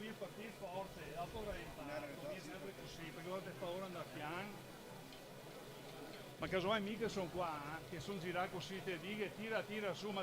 devi partire forte, dopo orientato, devi sempre così, perché ora ti fa ora andare piano. Ma casomai mica sono qua, che sono girato così, te dighe, tira su, ma...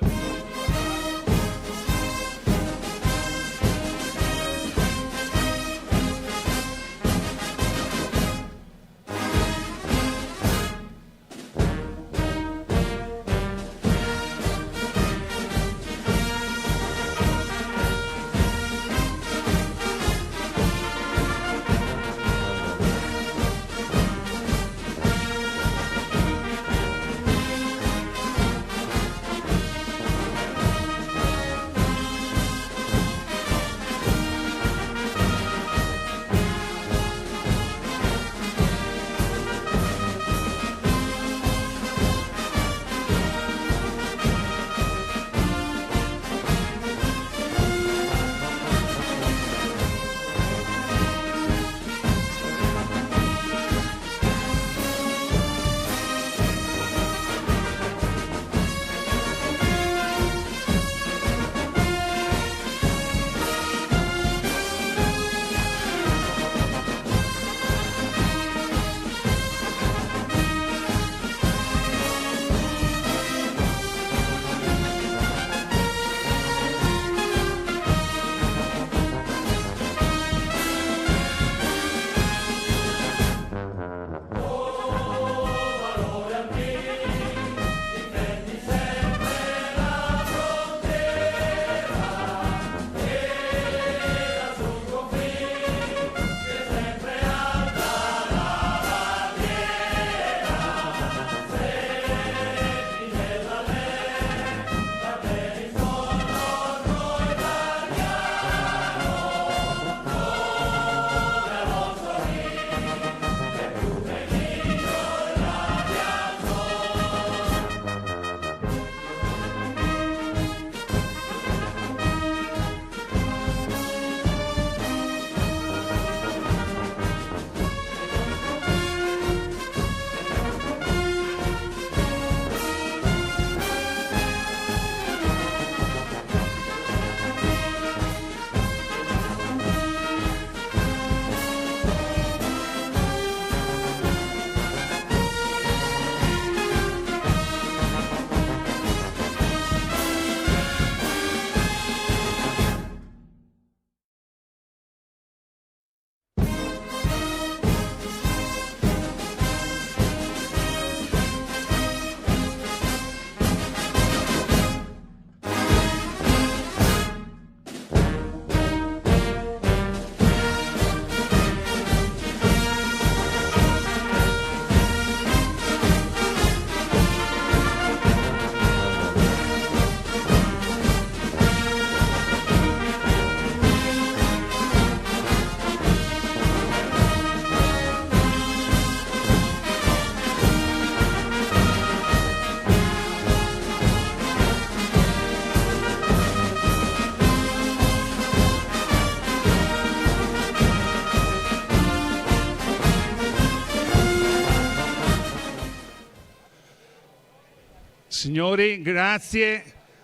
Signori, grazie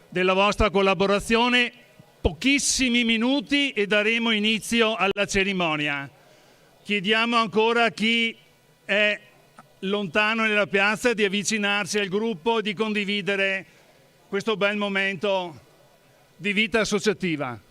della vostra collaborazione. Pochissimi minuti e daremo inizio alla cerimonia. Chiediamo ancora a chi è lontano nella piazza di avvicinarsi al gruppo e di condividere questo bel momento di vita associativa.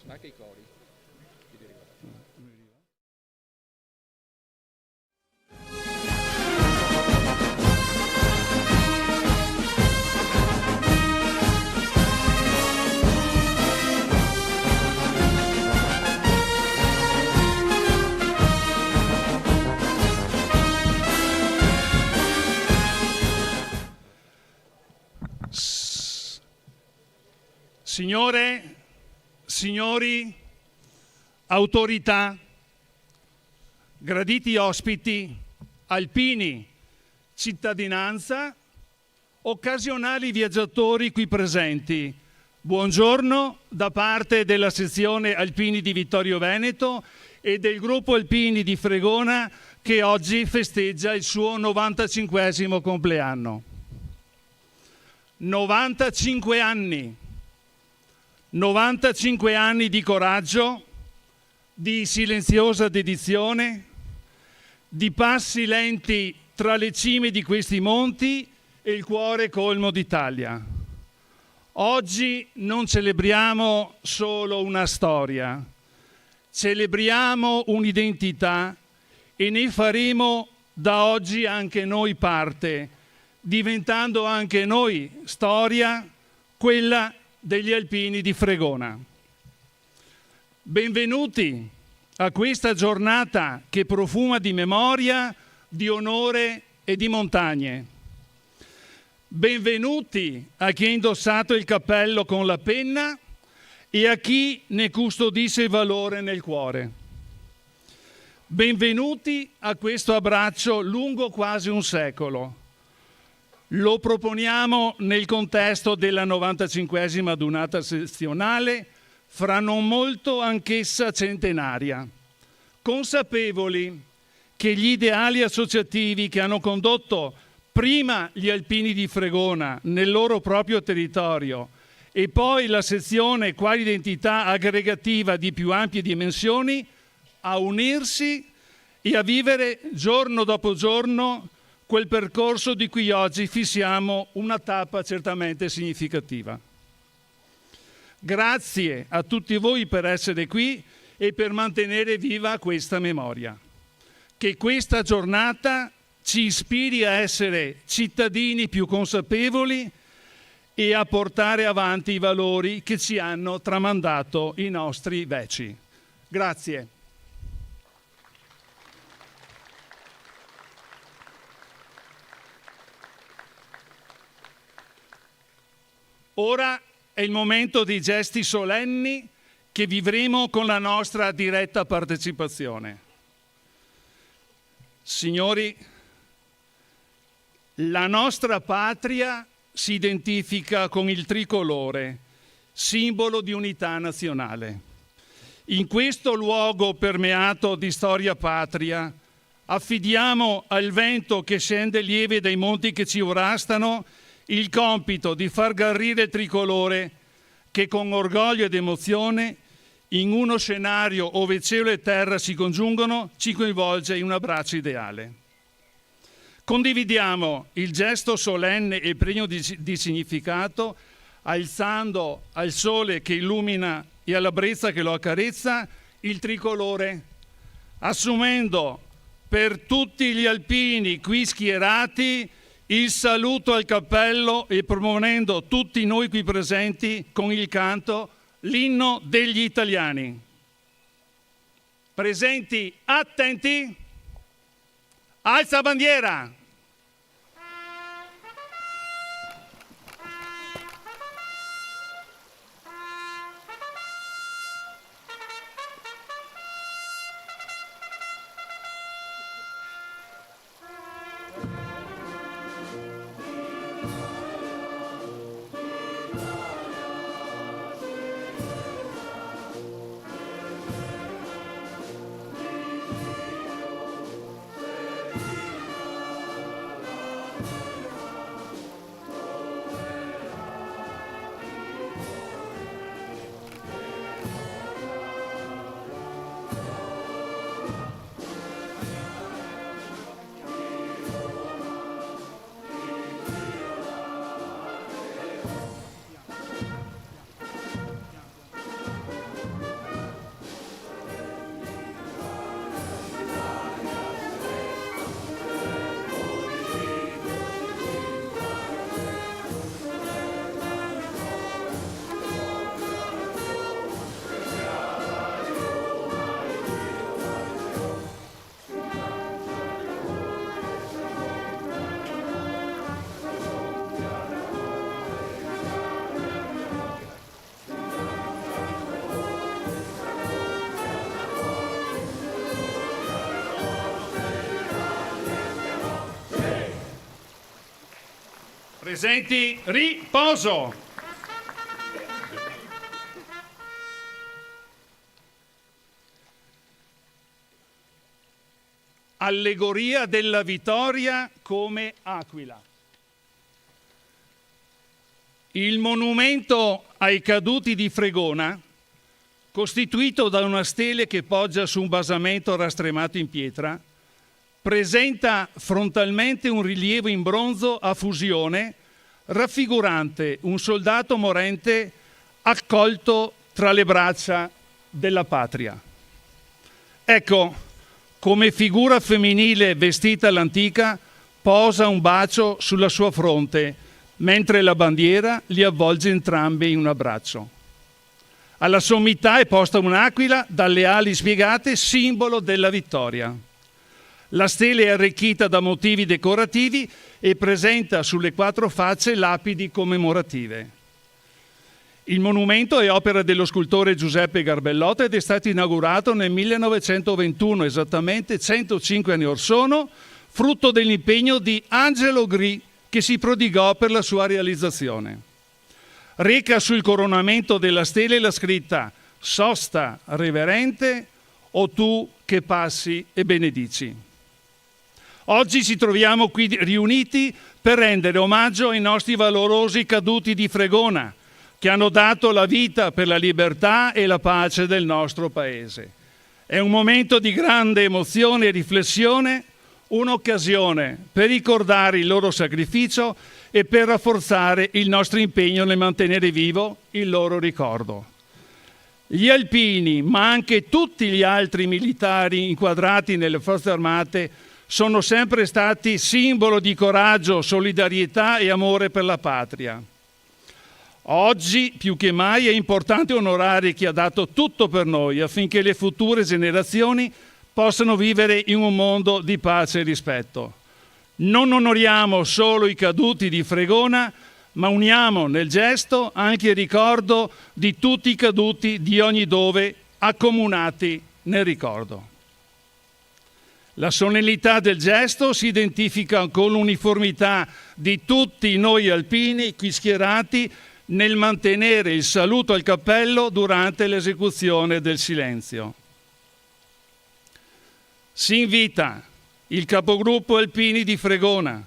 anche i cori. Signore, signori, autorità, graditi ospiti, alpini, cittadinanza, occasionali viaggiatori qui presenti, buongiorno da parte della sezione Alpini di Vittorio Veneto e del gruppo Alpini di Fregona che oggi festeggia il suo 95esimo compleanno. 95 anni! 95 anni di coraggio, di silenziosa dedizione, di passi lenti tra le cime di questi monti e il cuore colmo d'Italia. Oggi non celebriamo solo una storia, celebriamo un'identità e ne faremo da oggi anche noi parte, diventando anche noi storia, quella degli Alpini di Fregona. Benvenuti a questa giornata che profuma di memoria, di onore e di montagne. Benvenuti a chi ha indossato il cappello con la penna e a chi ne custodisce il valore nel cuore. Benvenuti a questo abbraccio lungo quasi un secolo. Lo proponiamo nel contesto della 95esima adunata sezionale, fra non molto anch'essa centenaria, consapevoli che gli ideali associativi che hanno condotto prima gli Alpini di Fregona nel loro proprio territorio e poi la sezione quale identità aggregativa di più ampie dimensioni a unirsi e a vivere giorno dopo giorno quel percorso di cui oggi fissiamo una tappa certamente significativa. Grazie a tutti voi per essere qui e per mantenere viva questa memoria. Che questa giornata ci ispiri a essere cittadini più consapevoli e a portare avanti i valori che ci hanno tramandato i nostri veci. Grazie. Ora è il momento dei gesti solenni che vivremo con la nostra diretta partecipazione. Signori, la nostra patria si identifica con il tricolore, simbolo di unità nazionale. In questo luogo permeato di storia patria, affidiamo al vento che scende lieve dai monti che ci sovrastano il compito di far garrire il tricolore che con orgoglio ed emozione in uno scenario ove cielo e terra si congiungono ci coinvolge in un abbraccio ideale. Condividiamo il gesto solenne e pregno di significato alzando al sole che illumina e alla brezza che lo accarezza il tricolore, assumendo per tutti gli alpini qui schierati il saluto al cappello e promuovendo tutti noi qui presenti con il canto l'inno degli italiani. Presenti, attenti, alza bandiera! Presenti, riposo. Allegoria della vittoria come aquila. Il monumento ai caduti di Fregona, costituito da una stele che poggia su un basamento rastremato in pietra, presenta frontalmente un rilievo in bronzo a fusione raffigurante un soldato morente accolto tra le braccia della patria. Ecco, come figura femminile vestita all'antica, posa un bacio sulla sua fronte, mentre la bandiera li avvolge entrambi in un abbraccio. Alla sommità è posta un'aquila dalle ali spiegate, simbolo della vittoria. La stele è arricchita da motivi decorativi e presenta sulle 4 facce lapidi commemorative. Il monumento è opera dello scultore Giuseppe Garbellotto ed è stato inaugurato nel 1921, esattamente 105 anni or sono, frutto dell'impegno di Angelo Gri, che si prodigò per la sua realizzazione. Reca sul coronamento della stele la scritta «Sosta reverente o tu che passi e benedici». Oggi ci troviamo qui riuniti per rendere omaggio ai nostri valorosi caduti di Fregona, che hanno dato la vita per la libertà e la pace del nostro Paese. È un momento di grande emozione e riflessione, un'occasione per ricordare il loro sacrificio e per rafforzare il nostro impegno nel mantenere vivo il loro ricordo. Gli alpini, ma anche tutti gli altri militari inquadrati nelle Forze Armate, sono sempre stati simbolo di coraggio, solidarietà e amore per la patria. Oggi, più che mai, è importante onorare chi ha dato tutto per noi affinché le future generazioni possano vivere in un mondo di pace e rispetto. Non onoriamo solo i caduti di Fregona, ma uniamo nel gesto anche il ricordo di tutti i caduti di ogni dove, accomunati nel ricordo. La solennità del gesto si identifica con l'uniformità di tutti noi alpini qui schierati nel mantenere il saluto al cappello durante l'esecuzione del silenzio. Si invita il capogruppo alpini di Fregona,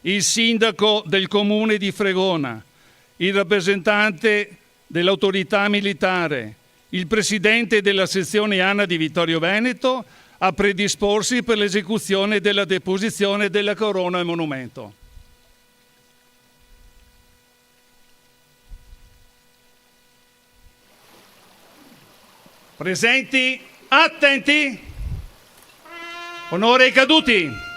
il sindaco del comune di Fregona, il rappresentante dell'autorità militare, il presidente della sezione ANA di Vittorio Veneto a predisporsi per l'esecuzione della deposizione della corona al monumento. Presenti, attenti, onore ai caduti.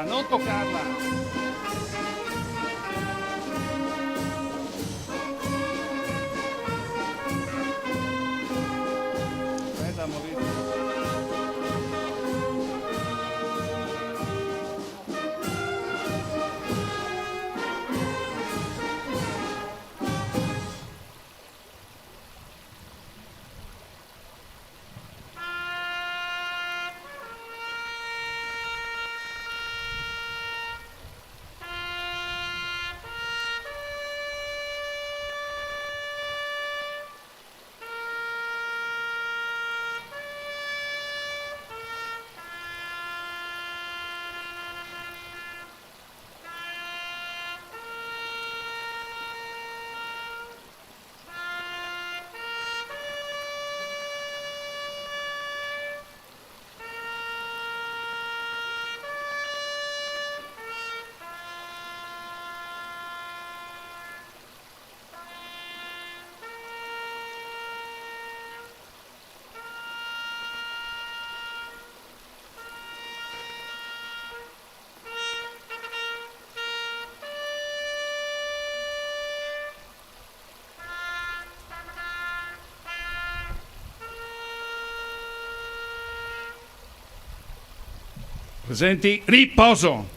Non toccarla. Aspetta, Maurizio. Presenti, riposo.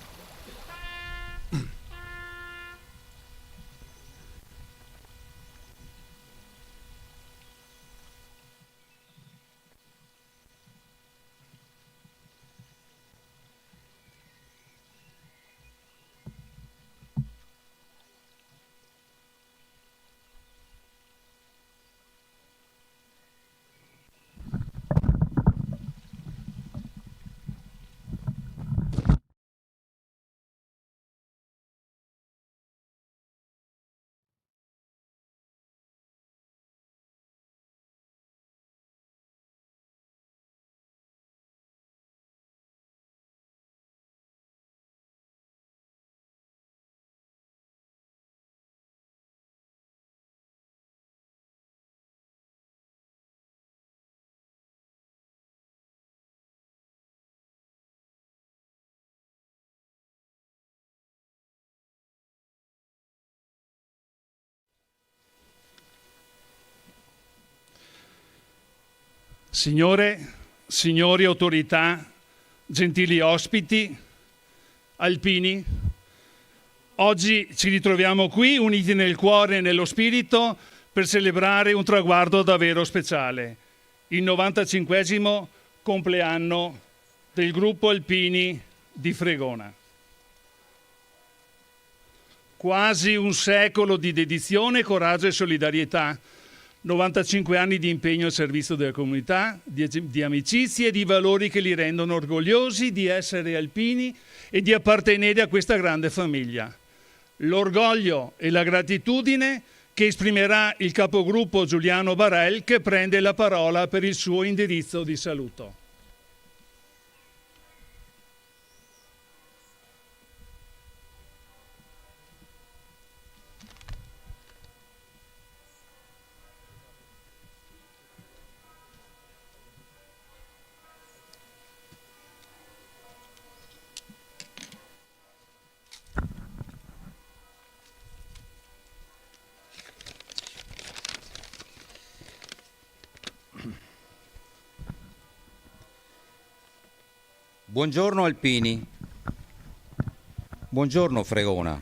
Signore, signori autorità, gentili ospiti, alpini, oggi ci ritroviamo qui uniti nel cuore e nello spirito per celebrare un traguardo davvero speciale, il 95esimo compleanno del gruppo Alpini di Fregona. Quasi un secolo di dedizione, coraggio e solidarietà, 95 anni di impegno al servizio della comunità, di amicizie e di valori che li rendono orgogliosi di essere alpini e di appartenere a questa grande famiglia. L'orgoglio e la gratitudine che esprimerà il capogruppo Giuliano Barel, che prende la parola per il suo indirizzo di saluto. Buongiorno Alpini, buongiorno Fregona.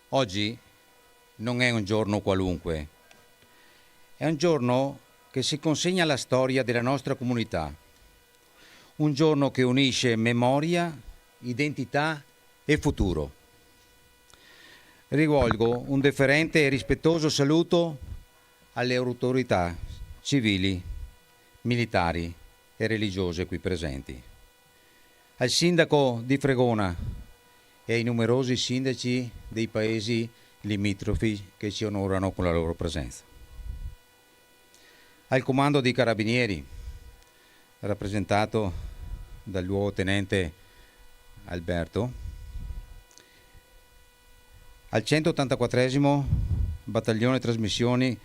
Oggi non è un giorno qualunque, è un giorno che si consegna alla storia della nostra comunità, un giorno che unisce memoria, identità e futuro. Rivolgo un deferente e rispettoso saluto alle autorità civili, militari e religiose qui presenti, al sindaco di Fregona e ai numerosi sindaci dei paesi limitrofi che ci onorano con la loro presenza, al comando dei carabinieri rappresentato dal luogotenente Alberto, al 184esimo battaglione trasmissioni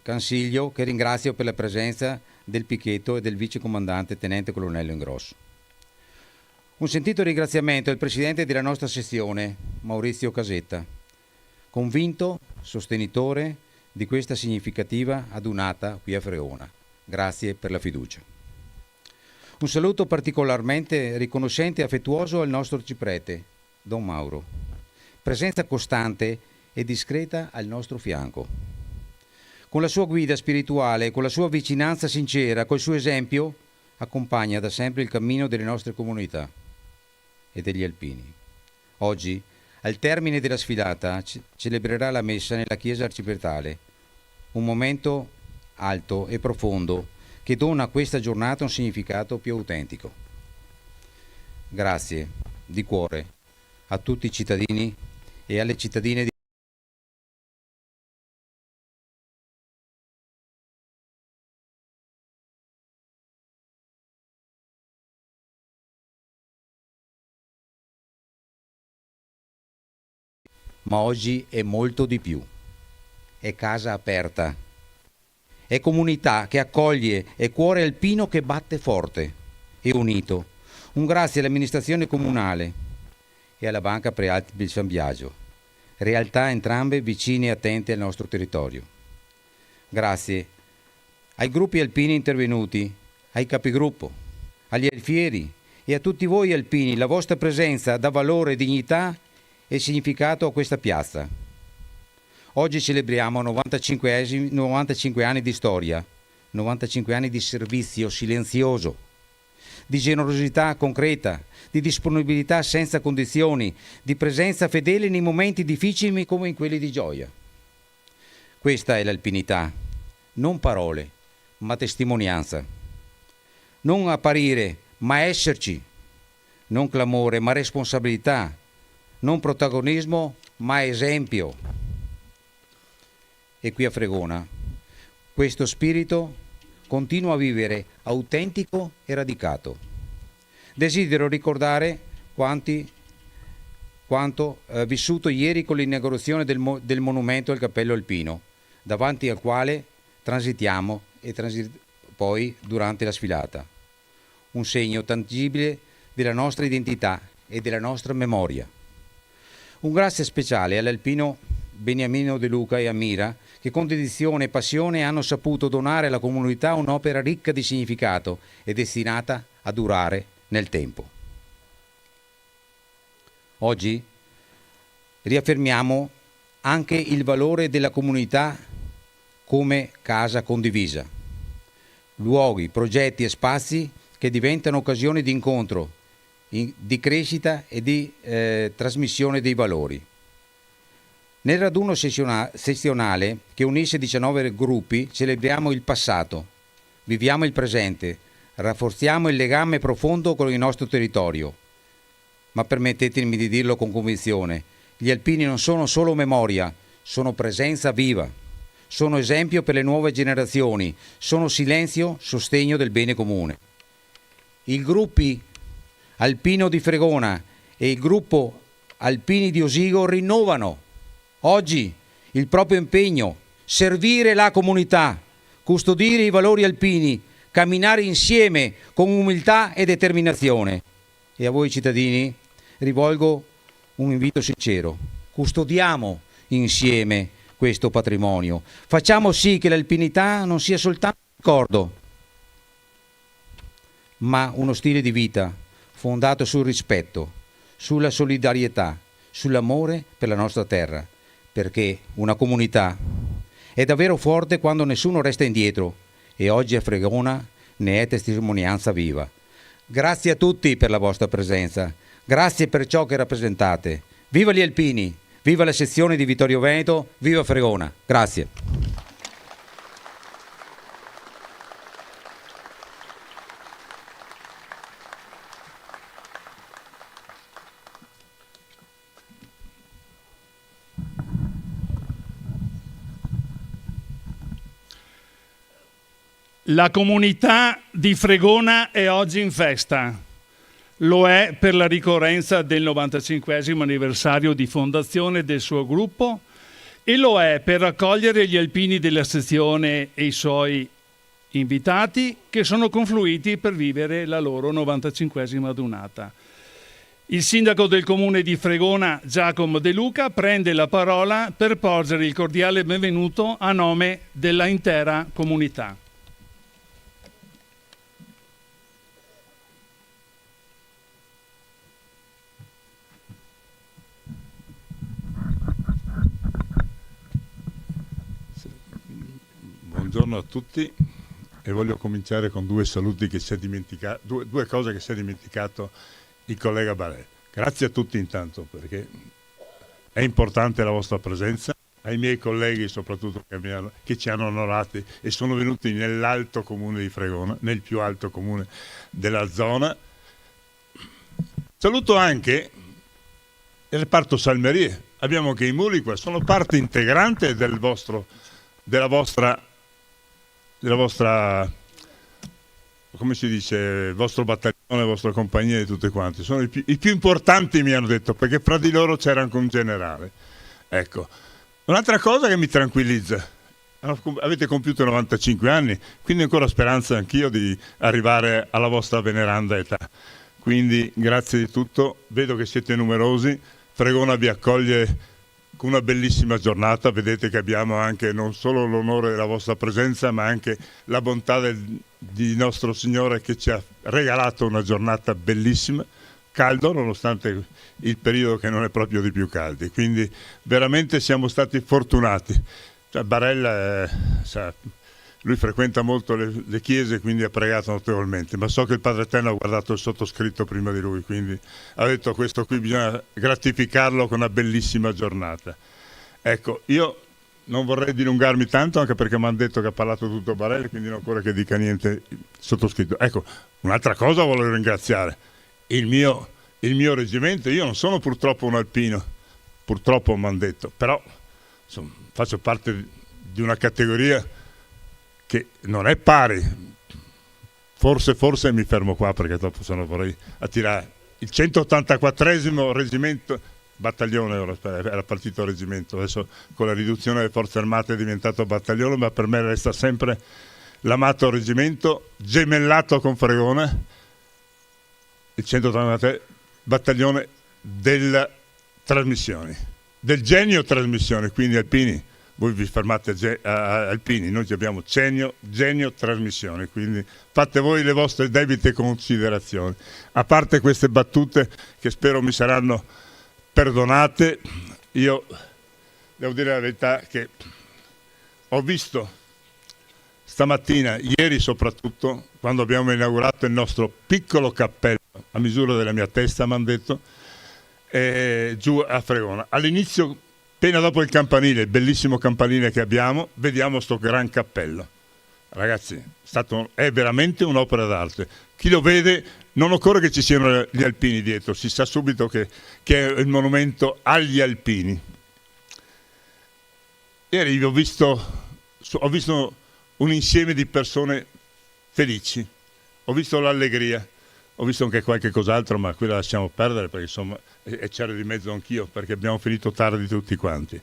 Cansiglio, che ringrazio per la presenza del Pichetto e del vicecomandante tenente colonnello Ingrosso. Un sentito ringraziamento al presidente della nostra sezione, Maurizio Casetta, convinto sostenitore di questa significativa adunata qui a Fregona. Grazie per la fiducia. Un saluto particolarmente riconoscente e affettuoso al nostro ciprete, Don Mauro, presenza costante e discreta al nostro fianco. Con la sua guida spirituale, con la sua vicinanza sincera, col suo esempio, accompagna da sempre il cammino delle nostre comunità e degli alpini. Oggi, al termine della sfilata, celebrerà la messa nella chiesa arcipretale, un momento alto e profondo che dona a questa giornata un significato più autentico. Grazie di cuore a tutti i cittadini e alle cittadine di ma oggi è molto di più. È casa aperta, è comunità che accoglie, è cuore alpino che batte forte e unito. Un grazie all'amministrazione comunale e alla Banca Prealpi del San Biagio, realtà entrambe vicine e attente al nostro territorio. Grazie ai gruppi alpini intervenuti, ai capigruppo, agli alfieri e a tutti voi alpini. La vostra presenza dà valore, dignità e significato a questa piazza. Oggi celebriamo 95 anni di storia, 95 anni di servizio silenzioso, di generosità concreta, di disponibilità senza condizioni, di presenza fedele nei momenti difficili come in quelli di gioia. Questa è l'alpinità, non parole, ma testimonianza. Non apparire, ma esserci. Non clamore, ma responsabilità. Non protagonismo, ma esempio. E qui a Fregona, questo spirito continua a vivere autentico e radicato. Desidero ricordare quanto vissuto ieri con l'inaugurazione del monumento al cappello alpino, davanti al quale transitiamo e poi durante la sfilata. Un segno tangibile della nostra identità e della nostra memoria. Un grazie speciale all'alpino Beniamino De Luca e a Mira, che con dedizione e passione hanno saputo donare alla comunità un'opera ricca di significato e destinata a durare nel tempo. Oggi riaffermiamo anche il valore della comunità come casa condivisa, luoghi, progetti e spazi che diventano occasioni di incontro, di crescita e di trasmissione dei valori. Nel raduno sezionale che unisce 19 gruppi celebriamo il passato, viviamo il presente, rafforziamo il legame profondo con il nostro territorio. Ma permettetemi di dirlo con convinzione, gli alpini non sono solo memoria, sono presenza viva, sono esempio per le nuove generazioni, sono silenzio, sostegno del bene comune. I gruppi Alpino di Fregona e il gruppo Alpini di Osigo rinnovano oggi il proprio impegno, servire la comunità, custodire i valori alpini, camminare insieme con umiltà e determinazione. E a voi cittadini rivolgo un invito sincero: custodiamo insieme questo patrimonio, facciamo sì che l'alpinità non sia soltanto un ricordo, ma uno stile di vita fondato sul rispetto, sulla solidarietà, sull'amore per la nostra terra, perché una comunità è davvero forte quando nessuno resta indietro, e oggi a Fregona ne è testimonianza viva. Grazie a tutti per la vostra presenza, grazie per ciò che rappresentate. Viva gli alpini, viva la sezione di Vittorio Veneto, viva Fregona. Grazie. La comunità di Fregona è oggi in festa. Lo è per la ricorrenza del 95esimo anniversario di fondazione del suo gruppo e lo è per raccogliere gli alpini della sezione e i suoi invitati che sono confluiti per vivere la loro 95esima adunata. Il sindaco del comune di Fregona, Giacomo De Luca, prende la parola per porgere il cordiale benvenuto a nome della intera comunità. Buongiorno a tutti e voglio cominciare con due saluti che si è dimenticato, due cose che si è dimenticato il collega Barè. Grazie a tutti intanto, perché è importante la vostra presenza, ai miei colleghi soprattutto che ci hanno onorati e sono venuti nell'alto comune di Fregona, nel più alto comune della zona. Saluto anche il reparto Salmerie. Abbiamo che i muli qua sono parte integrante della vostra, come si dice, il vostro battaglione, la vostra compagnia di tutte quante. Sono i più importanti, mi hanno detto, perché fra di loro c'era anche un generale. Ecco, un'altra cosa che mi tranquillizza: avete compiuto 95 anni, quindi ancora speranza anch'io di arrivare alla vostra veneranda età. Quindi grazie di tutto, vedo che siete numerosi, Fregona vi accoglie con una bellissima giornata. Vedete che abbiamo anche non solo l'onore della vostra presenza, ma anche la bontà di nostro Signore, che ci ha regalato una giornata bellissima, caldo nonostante il periodo che non è proprio di più caldi, quindi veramente siamo stati fortunati. Barella lui frequenta molto le chiese, quindi ha pregato notevolmente, ma so che il Padre Eterno ha guardato il sottoscritto prima di lui, quindi ha detto: questo qui bisogna gratificarlo con una bellissima giornata. Ecco, io non vorrei dilungarmi tanto, anche perché mi hanno detto che ha parlato tutto Barella, quindi non occorre che dica niente il sottoscritto. Ecco, un'altra cosa voglio ringraziare il mio reggimento. Io non sono purtroppo un alpino, purtroppo mi hanno detto, però insomma, faccio parte di una categoria che non è pari. Forse mi fermo qua, perché dopo se no vorrei attirare il 184esimo reggimento, battaglione, era partito reggimento, adesso con la riduzione delle forze armate è diventato battaglione, ma per me resta sempre l'amato reggimento gemellato con Fregona, il 183 battaglione delle trasmissioni, del genio trasmissione, quindi alpini. Voi vi fermate a alpini, noi abbiamo genio trasmissione, quindi fate voi le vostre debite considerazioni. A parte queste battute che spero mi saranno perdonate, io devo dire la verità che ho visto stamattina, ieri soprattutto, quando abbiamo inaugurato il nostro piccolo cappello a misura della mia testa, mi hanno detto, giù a Fregona. All'inizio, appena dopo il campanile, il bellissimo campanile che abbiamo, vediamo sto gran cappello. Ragazzi, è veramente un'opera d'arte. Chi lo vede, non occorre che ci siano gli alpini dietro, si sa subito che è il monumento agli alpini. Ieri ho visto un insieme di persone felici, ho visto l'allegria, ho visto anche qualche cos'altro, ma qui la lasciamo perdere, perché insomma c'ero di mezzo anch'io, perché abbiamo finito tardi tutti quanti.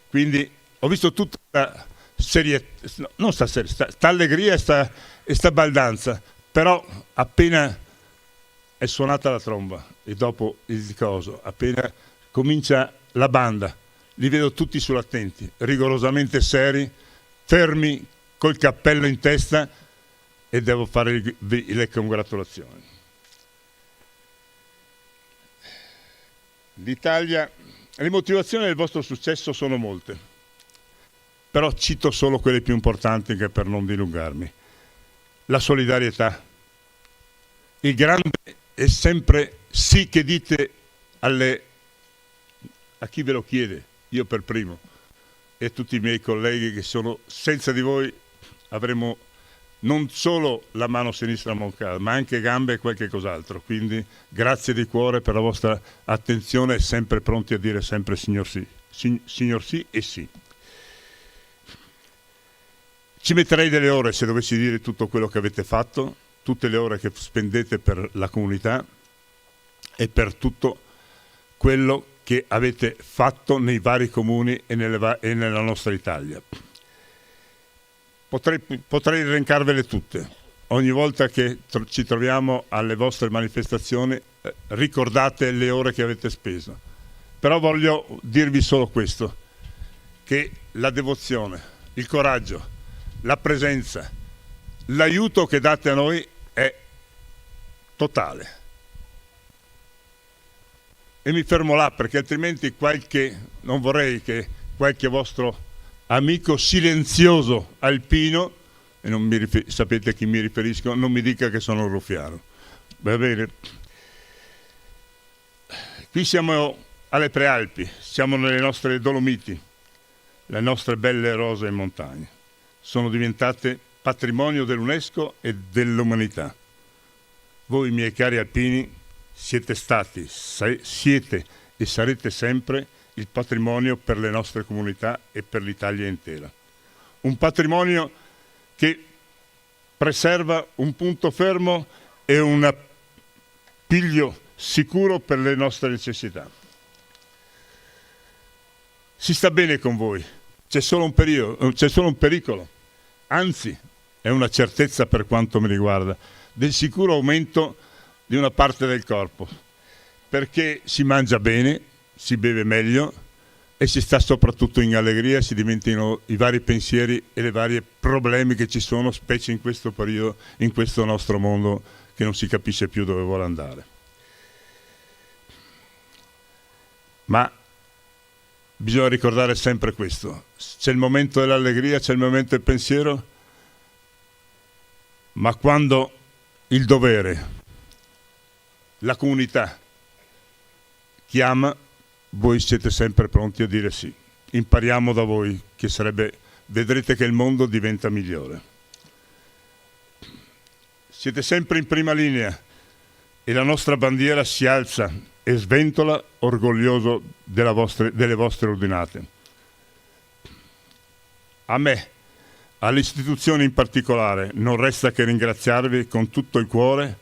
Quindi ho visto tutta sta allegria e sta baldanza, però appena è suonata la tromba e dopo il coso, appena comincia la banda, li vedo tutti sull'attenti, rigorosamente seri, fermi, col cappello in testa, e devo fare le congratulazioni. L'Italia, le motivazioni del vostro successo sono molte, però cito solo quelle più importanti, che per non dilungarmi. La solidarietà, il grande e sempre sì che dite a chi ve lo chiede, io per primo, e tutti i miei colleghi che sono, senza di voi avremmo non solo la mano sinistra mancata, ma anche gambe e qualche cos'altro. Quindi grazie di cuore per la vostra attenzione e sempre pronti a dire sempre signor sì, signor sì e sì. Ci metterei delle ore se dovessi dire tutto quello che avete fatto, tutte le ore che spendete per la comunità e per tutto quello che avete fatto nei vari comuni e nella nostra Italia. Potrei elencarvele tutte. Ogni volta che ci troviamo alle vostre manifestazioni, ricordate le ore che avete speso. Però voglio dirvi solo questo, che la devozione, il coraggio, la presenza, l'aiuto che date a noi è totale. E mi fermo là, perché altrimenti non vorrei che qualche vostro amico silenzioso alpino, e sapete a chi mi riferisco, non mi dica che sono ruffiano. Va bene? Qui siamo alle Prealpi, siamo nelle nostre Dolomiti, le nostre belle rose e montagne. Sono diventate patrimonio dell'UNESCO e dell'umanità. Voi, miei cari alpini, siete stati, siete e sarete sempre il patrimonio per le nostre comunità e per l'Italia intera. Un patrimonio che preserva un punto fermo e un appiglio sicuro per le nostre necessità. Si sta bene con voi, c'è solo un pericolo, anzi è una certezza per quanto mi riguarda, del sicuro aumento di una parte del corpo, perché si mangia bene, si beve meglio, e si sta soprattutto in allegria, si dimenticano i vari pensieri e i vari problemi che ci sono, specie in questo periodo, in questo nostro mondo che non si capisce più dove vuole andare. Ma bisogna ricordare sempre questo: c'è il momento dell'allegria, c'è il momento del pensiero, ma quando il dovere, la comunità chiama, voi siete sempre pronti a dire sì. Impariamo da voi, vedrete che il mondo diventa migliore. Siete sempre in prima linea e la nostra bandiera si alza e sventola orgoglioso delle vostre ordinate. A me, alle istituzioni in particolare, non resta che ringraziarvi con tutto il cuore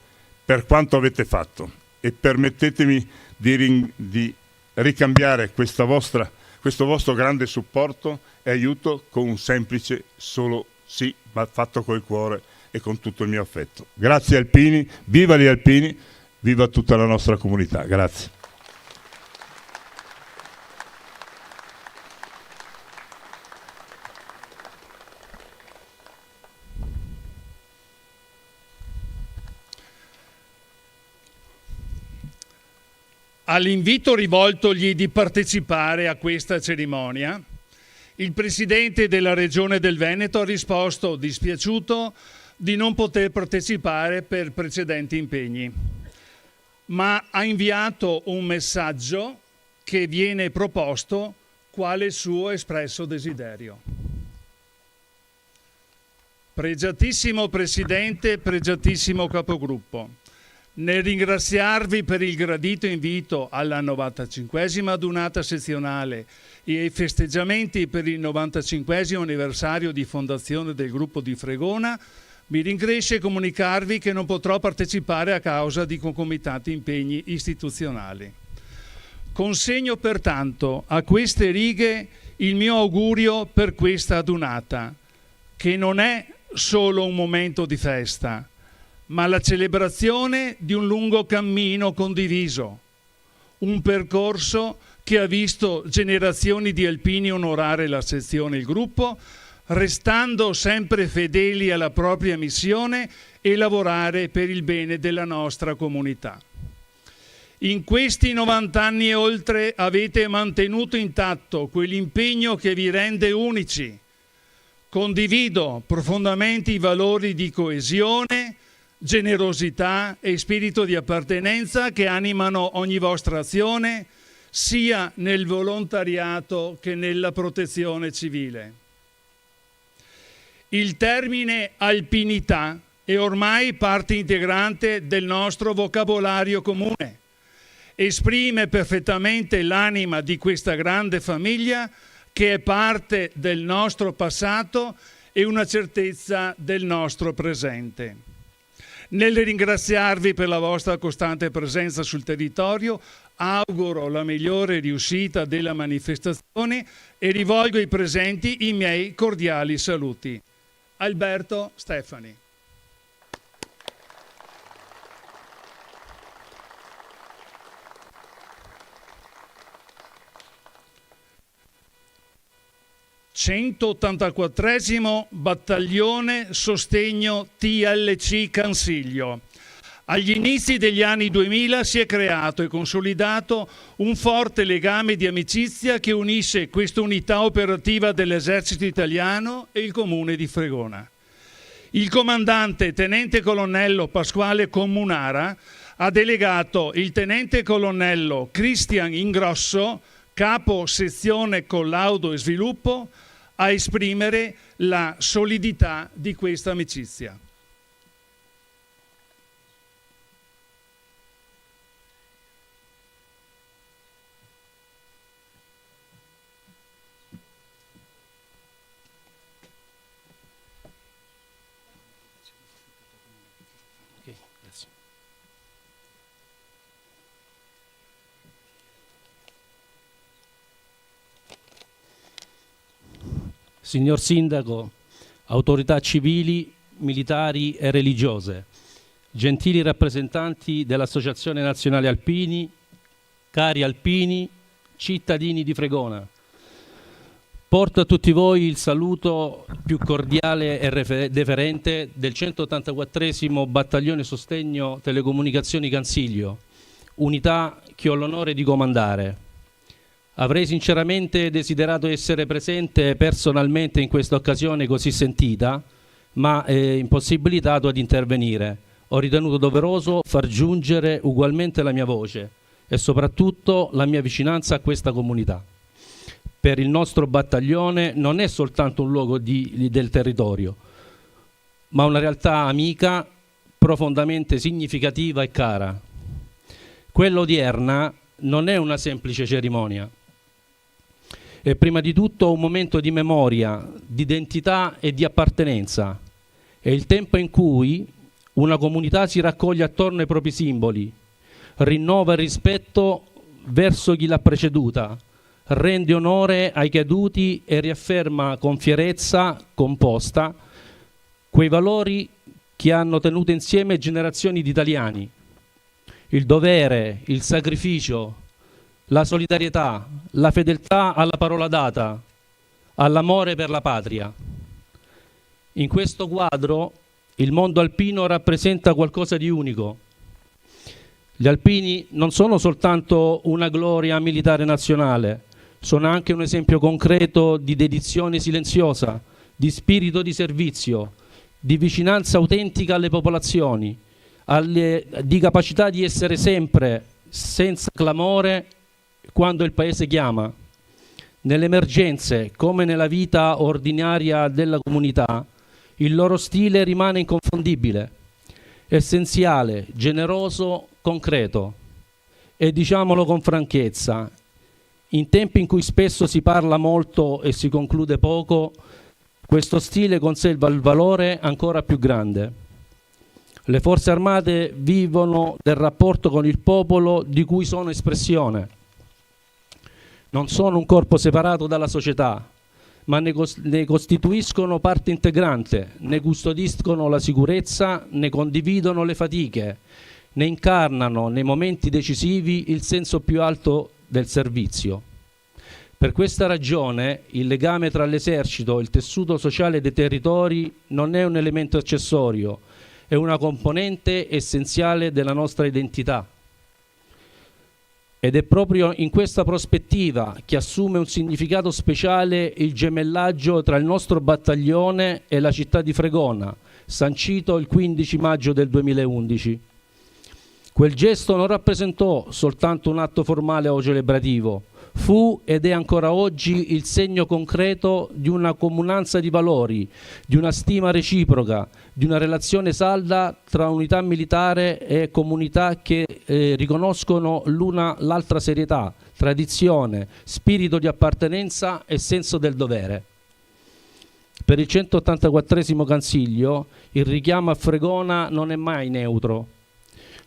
per quanto avete fatto e permettetemi di ricambiare questo vostro grande supporto e aiuto con un semplice solo sì, ma fatto col cuore e con tutto il mio affetto. Grazie Alpini, viva gli Alpini, viva tutta la nostra comunità. Grazie. All'invito rivoltogli di partecipare a questa cerimonia, il Presidente della Regione del Veneto ha risposto dispiaciuto di non poter partecipare per precedenti impegni, ma ha inviato un messaggio che viene proposto quale suo espresso desiderio. Pregiatissimo Presidente, pregiatissimo Capogruppo, nel ringraziarvi per il gradito invito alla 95esima adunata sezionale e ai festeggiamenti per il 95esimo anniversario di fondazione del gruppo di Fregona, mi rincresce comunicarvi che non potrò partecipare a causa di concomitanti impegni istituzionali. Consegno pertanto a queste righe il mio augurio per questa adunata, che non è solo un momento di festa, ma la celebrazione di un lungo cammino condiviso, un percorso che ha visto generazioni di alpini onorare la sezione e il gruppo, restando sempre fedeli alla propria missione e lavorare per il bene della nostra comunità. In questi 90 anni e oltre avete mantenuto intatto quell'impegno che vi rende unici. Condivido profondamente i valori di coesione, generosità e spirito di appartenenza che animano ogni vostra azione, sia nel volontariato che nella protezione civile. Il termine alpinità è ormai parte integrante del nostro vocabolario comune. Esprime perfettamente l'anima di questa grande famiglia che è parte del nostro passato e una certezza del nostro presente. Nel ringraziarvi per la vostra costante presenza sul territorio, auguro la migliore riuscita della manifestazione e rivolgo ai presenti i miei cordiali saluti. Alberto Stefani. (184esimo Battaglione Sostegno TLC Cansiglio). Agli inizi degli anni 2000 si è creato e consolidato un forte legame di amicizia che unisce questa unità operativa dell'esercito italiano e il comune di Fregona. Il comandante tenente colonnello Pasquale Comunara ha delegato il tenente colonnello Cristian Ingrosso, capo sezione collaudo e sviluppo, a esprimere la solidità di questa amicizia. Signor Sindaco, autorità civili, militari e religiose, gentili rappresentanti dell'Associazione Nazionale Alpini, cari alpini, cittadini di Fregona, Porto a tutti voi il saluto più cordiale e deferente del 184° Battaglione Sostegno Telecomunicazioni Cansiglio, unità che ho l'onore di comandare. Avrei sinceramente desiderato essere presente personalmente in questa occasione così sentita, ma impossibilitato ad intervenire. Ho ritenuto doveroso far giungere ugualmente la mia voce e soprattutto la mia vicinanza a questa comunità. Per il nostro battaglione non è soltanto un luogo del territorio, ma una realtà amica, profondamente significativa e cara. Quella odierna non è una semplice cerimonia, è prima di tutto un momento di memoria, di identità e di appartenenza. È il tempo in cui una comunità si raccoglie attorno ai propri simboli, rinnova il rispetto verso chi l'ha preceduta, rende onore ai caduti e riafferma con fierezza composta quei valori che hanno tenuto insieme generazioni di italiani: il dovere, il sacrificio, la solidarietà, la fedeltà alla parola data, all'amore per la patria. In questo quadro il mondo alpino rappresenta qualcosa di unico. Gli alpini non sono soltanto una gloria militare nazionale, sono anche un esempio concreto di dedizione silenziosa, di spirito di servizio, di vicinanza autentica alle popolazioni, di capacità di essere sempre senza clamore quando il paese chiama. Nelle emergenze, come nella vita ordinaria della comunità, il loro stile rimane inconfondibile, essenziale, generoso, concreto. E diciamolo con franchezza, in tempi in cui spesso si parla molto e si conclude poco, questo stile conserva il valore ancora più grande. Le forze armate vivono del rapporto con il popolo di cui sono espressione. Non sono un corpo separato dalla società, ma ne costituiscono parte integrante, ne custodiscono la sicurezza, ne condividono le fatiche, ne incarnano nei momenti decisivi il senso più alto del servizio. Per questa ragione il legame tra l'esercito e il tessuto sociale dei territori non è un elemento accessorio, è una componente essenziale della nostra identità. Ed è proprio in questa prospettiva che assume un significato speciale il gemellaggio tra il nostro battaglione e la città di Fregona, sancito il 15 maggio del 2011. Quel gesto non rappresentò soltanto un atto formale o celebrativo, fu ed è ancora oggi il segno concreto di una comunanza di valori, di una stima reciproca, di una relazione salda tra unità militare e comunità che riconoscono l'una l'altra serietà, tradizione, spirito di appartenenza e senso del dovere. Per il 184° Cansiglio il richiamo a Fregona non è mai neutro.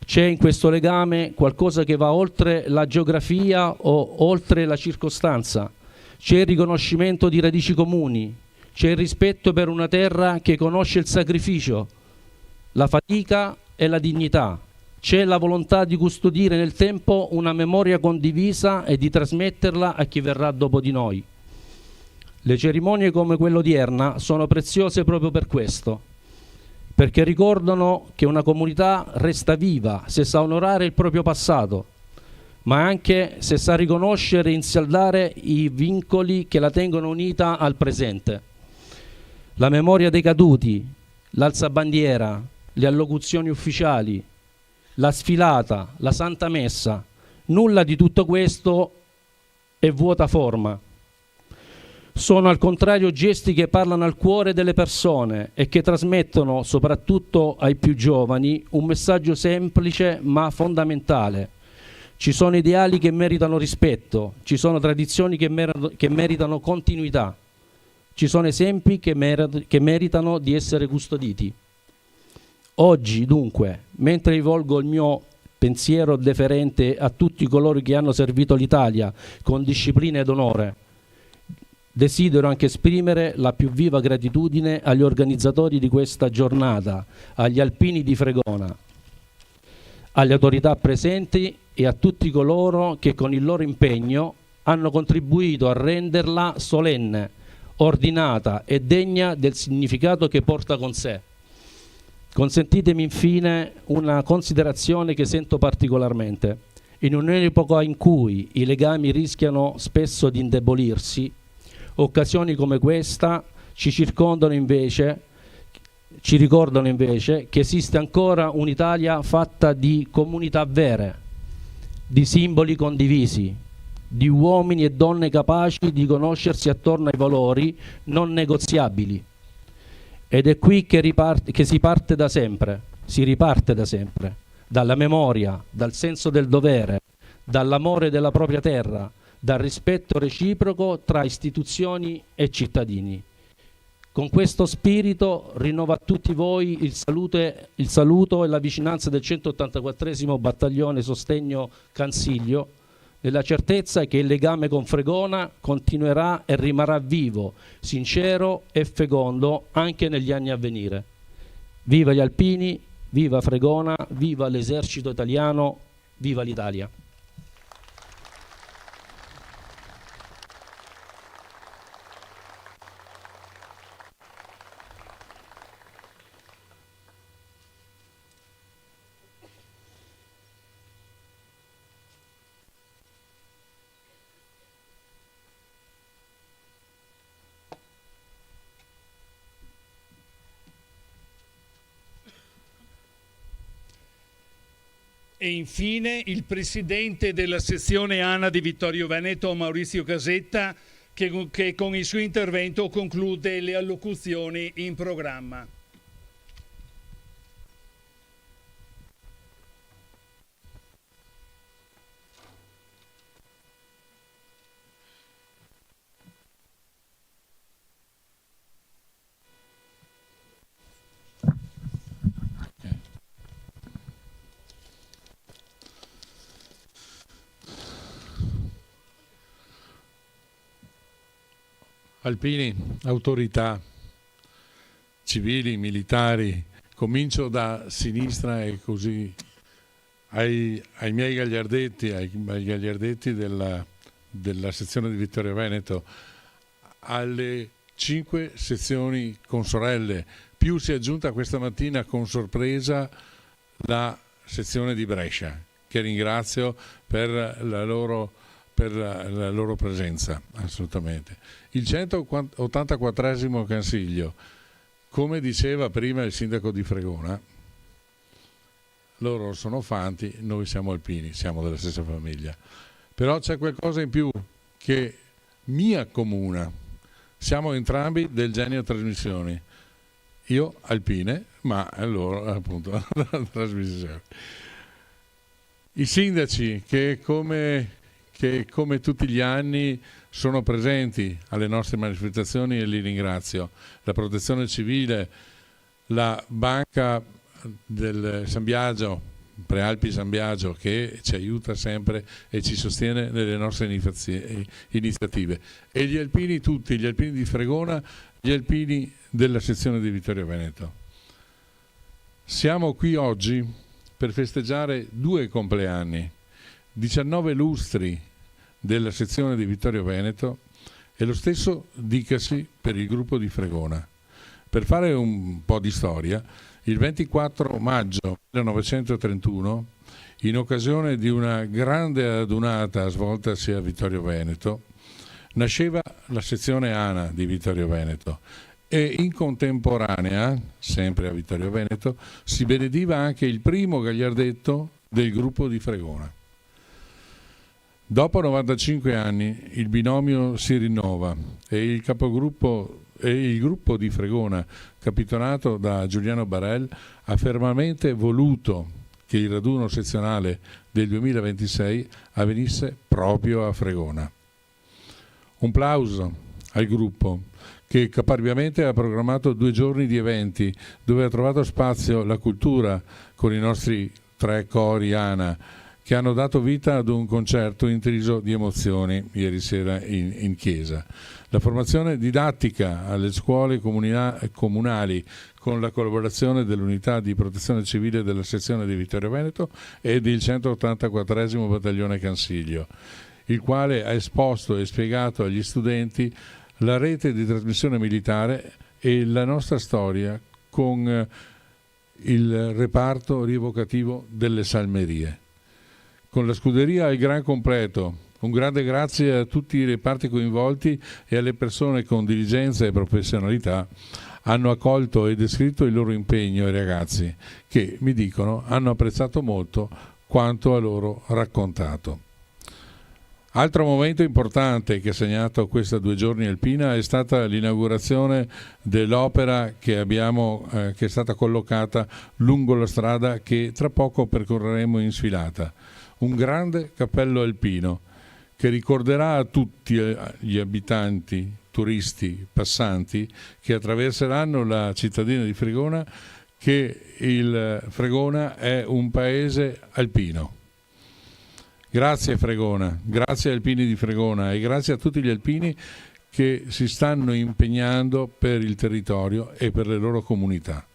C'è in questo legame qualcosa che va oltre la geografia o oltre la circostanza. C'è il riconoscimento di radici comuni, c'è il rispetto per una terra che conosce il sacrificio, la fatica e la dignità. C'è la volontà di custodire nel tempo una memoria condivisa e di trasmetterla a chi verrà dopo di noi. Le cerimonie come quella odierna sono preziose proprio per questo, perché ricordano che una comunità resta viva se sa onorare il proprio passato, ma anche se sa riconoscere e insaldare i vincoli che la tengono unita al presente. La memoria dei caduti, l'alzabandiera, le allocuzioni ufficiali, la sfilata, la Santa Messa, nulla di tutto questo è vuota forma. Sono al contrario gesti che parlano al cuore delle persone e che trasmettono, soprattutto ai più giovani, un messaggio semplice ma fondamentale. Ci sono ideali che meritano rispetto, ci sono tradizioni che meritano continuità, ci sono esempi che meritano di essere custoditi. Oggi, dunque, mentre rivolgo il mio pensiero deferente a tutti coloro che hanno servito l'Italia con disciplina ed onore, desidero anche esprimere la più viva gratitudine agli organizzatori di questa giornata, agli alpini di Fregona, alle autorità presenti e a tutti coloro che con il loro impegno hanno contribuito a renderla solenne, ordinata e degna del significato che porta con sé. Consentitemi infine una considerazione che sento particolarmente. In un'epoca in cui i legami rischiano spesso di indebolirsi, occasioni come questa ci ricordano invece che esiste ancora un'Italia fatta di comunità vere, di simboli condivisi, di uomini e donne capaci di conoscersi attorno ai valori non negoziabili. Ed è qui che si riparte da sempre, dalla memoria, dal senso del dovere, dall'amore della propria terra, dal rispetto reciproco tra istituzioni e cittadini. Con questo spirito rinnovo a tutti voi il saluto e la vicinanza del 184° Battaglione Sostegno Cansiglio, nella certezza che il legame con Fregona continuerà e rimarrà vivo, sincero e fecondo anche negli anni a venire. Viva gli alpini, viva Fregona, viva l'esercito italiano, viva l'Italia. E infine il presidente della sezione ANA di Vittorio Veneto, Maurizio Casetta, che con il suo intervento conclude le allocuzioni in programma. Alpini, autorità civili, militari, comincio da sinistra e così ai miei gagliardetti, ai gagliardetti della sezione di Vittorio Veneto, alle 5 sezioni consorelle, più si è aggiunta questa mattina con sorpresa la sezione di Brescia, che ringrazio per la loro presenza, assolutamente. Il 184° Cansiglio, come diceva prima il sindaco di Fregona, loro sono fanti, noi siamo alpini, siamo della stessa famiglia. Però c'è qualcosa in più che mi accomuna. Siamo entrambi del Genio Trasmissioni. Io alpine, ma loro appunto trasmissioni. I sindaci che come tutti gli anni sono presenti alle nostre manifestazioni e li ringrazio. La Protezione Civile, la Banca del San Biagio, Prealpi San Biagio, che ci aiuta sempre e ci sostiene nelle nostre iniziative. E gli alpini tutti, gli alpini di Fregona, gli alpini della sezione di Vittorio Veneto. Siamo qui oggi per festeggiare 2 compleanni, 19 lustri della sezione di Vittorio Veneto, e lo stesso dicasi per il gruppo di Fregona. Per fare un po' di storia, il 24 maggio 1931, in occasione di una grande adunata svoltasi a Vittorio Veneto, nasceva la sezione ANA di Vittorio Veneto e in contemporanea, sempre a Vittorio Veneto, si benediva anche il primo gagliardetto del gruppo di Fregona. Dopo 95 anni il binomio si rinnova e il capogruppo e il gruppo di Fregona, capitanato da Giuliano Barel, ha fermamente voluto che il raduno sezionale del 2026 avvenisse proprio a Fregona. Un plauso al gruppo che caparbiamente ha programmato 2 giorni di eventi dove ha trovato spazio la cultura con i nostri 3 cori ANA, che hanno dato vita ad un concerto intriso di emozioni ieri sera in chiesa. La formazione didattica alle scuole comunali con la collaborazione dell'unità di protezione civile della sezione di Vittorio Veneto e del 184° Battaglione Cansiglio. il quale ha esposto e spiegato agli studenti la rete di trasmissione militare e la nostra storia con il reparto rievocativo delle Salmerie. Con la scuderia al gran completo, un grande grazie a tutti i reparti coinvolti e alle persone con diligenza e professionalità hanno accolto e descritto il loro impegno ai ragazzi che, mi dicono, hanno apprezzato molto quanto a loro raccontato. Altro momento importante che ha segnato questa 2 giorni alpina è stata l'inaugurazione dell'opera che è stata collocata lungo la strada che tra poco percorreremo in sfilata. Un grande cappello alpino che ricorderà a tutti gli abitanti, turisti, passanti che attraverseranno la cittadina di Fregona che il Fregona è un paese alpino. Grazie Fregona, grazie alpini di Fregona e grazie a tutti gli alpini che si stanno impegnando per il territorio e per le loro comunità.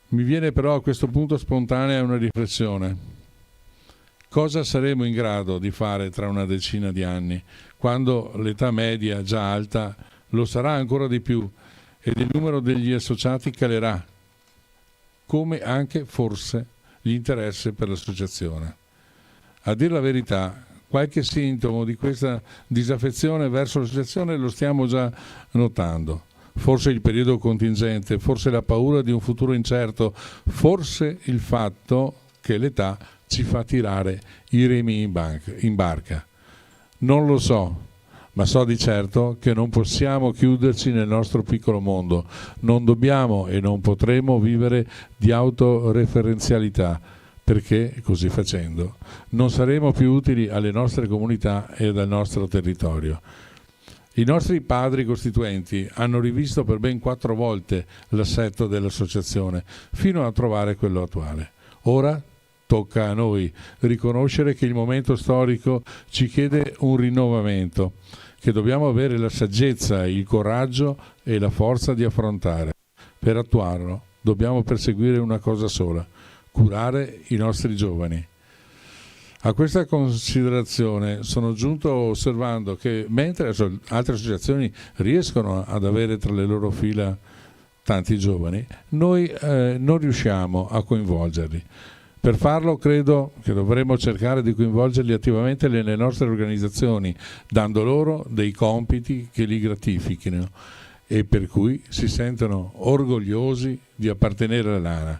Mi viene però a questo punto spontanea una riflessione. Cosa saremo in grado di fare tra una decina di anni, quando l'età media già alta lo sarà ancora di più ed il numero degli associati calerà, come anche forse l'interesse per l'associazione? A dir la verità, qualche sintomo di questa disaffezione verso l'associazione lo stiamo già notando. Forse il periodo contingente, forse la paura di un futuro incerto, forse il fatto che l'età ci fa tirare i remi in barca. Non lo so, ma so di certo che non possiamo chiuderci nel nostro piccolo mondo. Non dobbiamo e non potremo vivere di autoreferenzialità, perché così facendo non saremo più utili alle nostre comunità e al nostro territorio. I nostri padri costituenti hanno rivisto per ben 4 volte l'assetto dell'associazione fino a trovare quello attuale. Ora tocca a noi riconoscere che il momento storico ci chiede un rinnovamento, che dobbiamo avere la saggezza, il coraggio e la forza di affrontare. Per attuarlo dobbiamo perseguire una cosa sola: curare i nostri giovani. A questa considerazione sono giunto osservando che mentre altre associazioni riescono ad avere tra le loro fila tanti giovani, noi non riusciamo a coinvolgerli. Per farlo credo che dovremmo cercare di coinvolgerli attivamente nelle nostre organizzazioni, dando loro dei compiti che li gratifichino e per cui si sentono orgogliosi di appartenere all'ANA.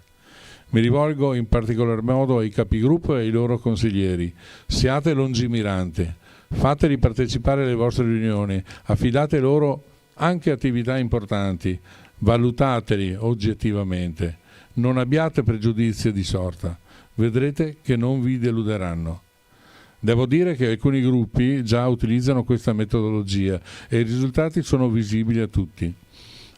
Mi rivolgo in particolar modo ai capigruppo e ai loro consiglieri. Siate lungimiranti, fateli partecipare alle vostre riunioni, affidate loro anche attività importanti, valutateli oggettivamente, non abbiate pregiudizi di sorta, vedrete che non vi deluderanno. Devo dire che alcuni gruppi già utilizzano questa metodologia e i risultati sono visibili a tutti.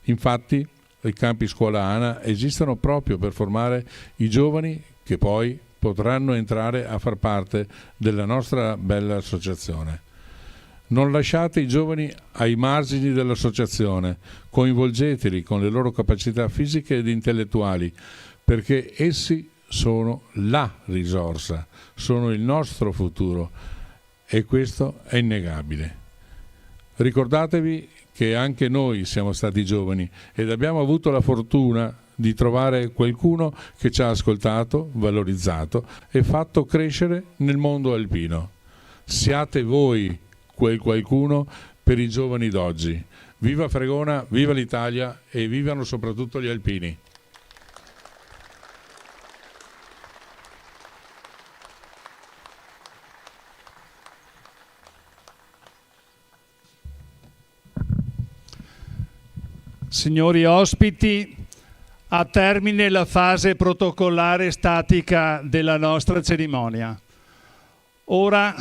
Infatti, i campi scuola ANA esistono proprio per formare i giovani che poi potranno entrare a far parte della nostra bella associazione. Non lasciate i giovani ai margini dell'associazione, coinvolgeteli con le loro capacità fisiche ed intellettuali, perché essi sono la risorsa, sono il nostro futuro e questo è innegabile. Ricordatevi che anche noi siamo stati giovani ed abbiamo avuto la fortuna di trovare qualcuno che ci ha ascoltato, valorizzato e fatto crescere nel mondo alpino. Siate voi quel qualcuno per i giovani d'oggi. Viva Fregona, viva l'Italia e vivano soprattutto gli alpini. Signori ospiti, a termine la fase protocollare statica della nostra cerimonia. Ora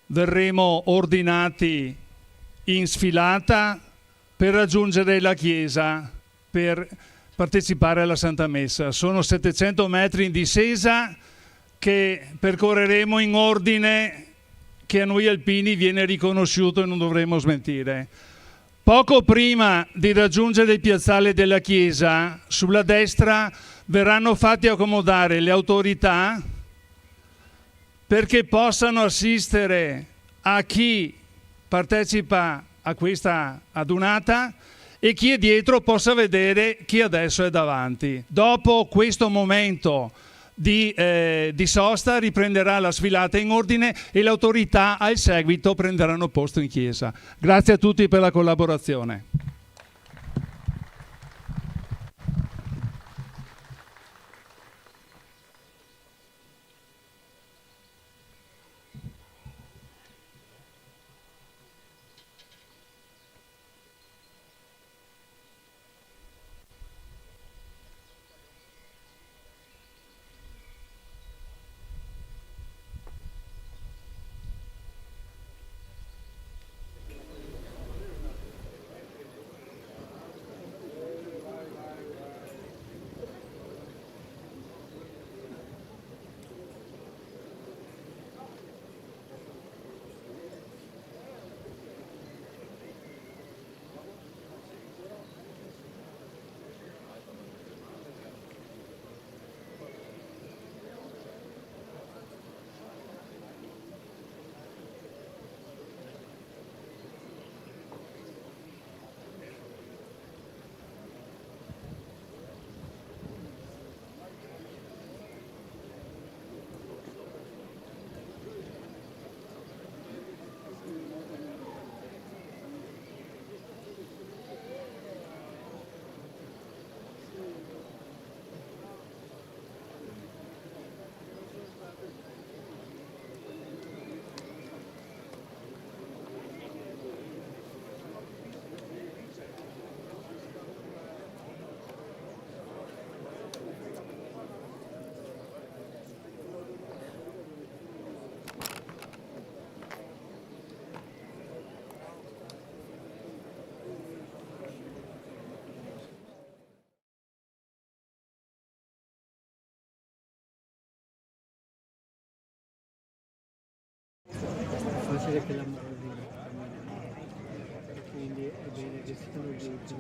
verremo ordinati in sfilata per raggiungere la chiesa per partecipare alla Santa Messa. Sono 700 metri in discesa che percorreremo in ordine che a noi alpini viene riconosciuto e non dovremo smentire. Poco prima di raggiungere il piazzale della chiesa, sulla destra verranno fatti accomodare le autorità perché possano assistere a chi partecipa a questa adunata e chi è dietro possa vedere chi adesso è davanti. Dopo questo momento di sosta riprenderà la sfilata in ordine e le autorità al seguito prenderanno posto in chiesa. Grazie a tutti per la collaborazione. Facile che la mordi, quindi è bene che siano giunti.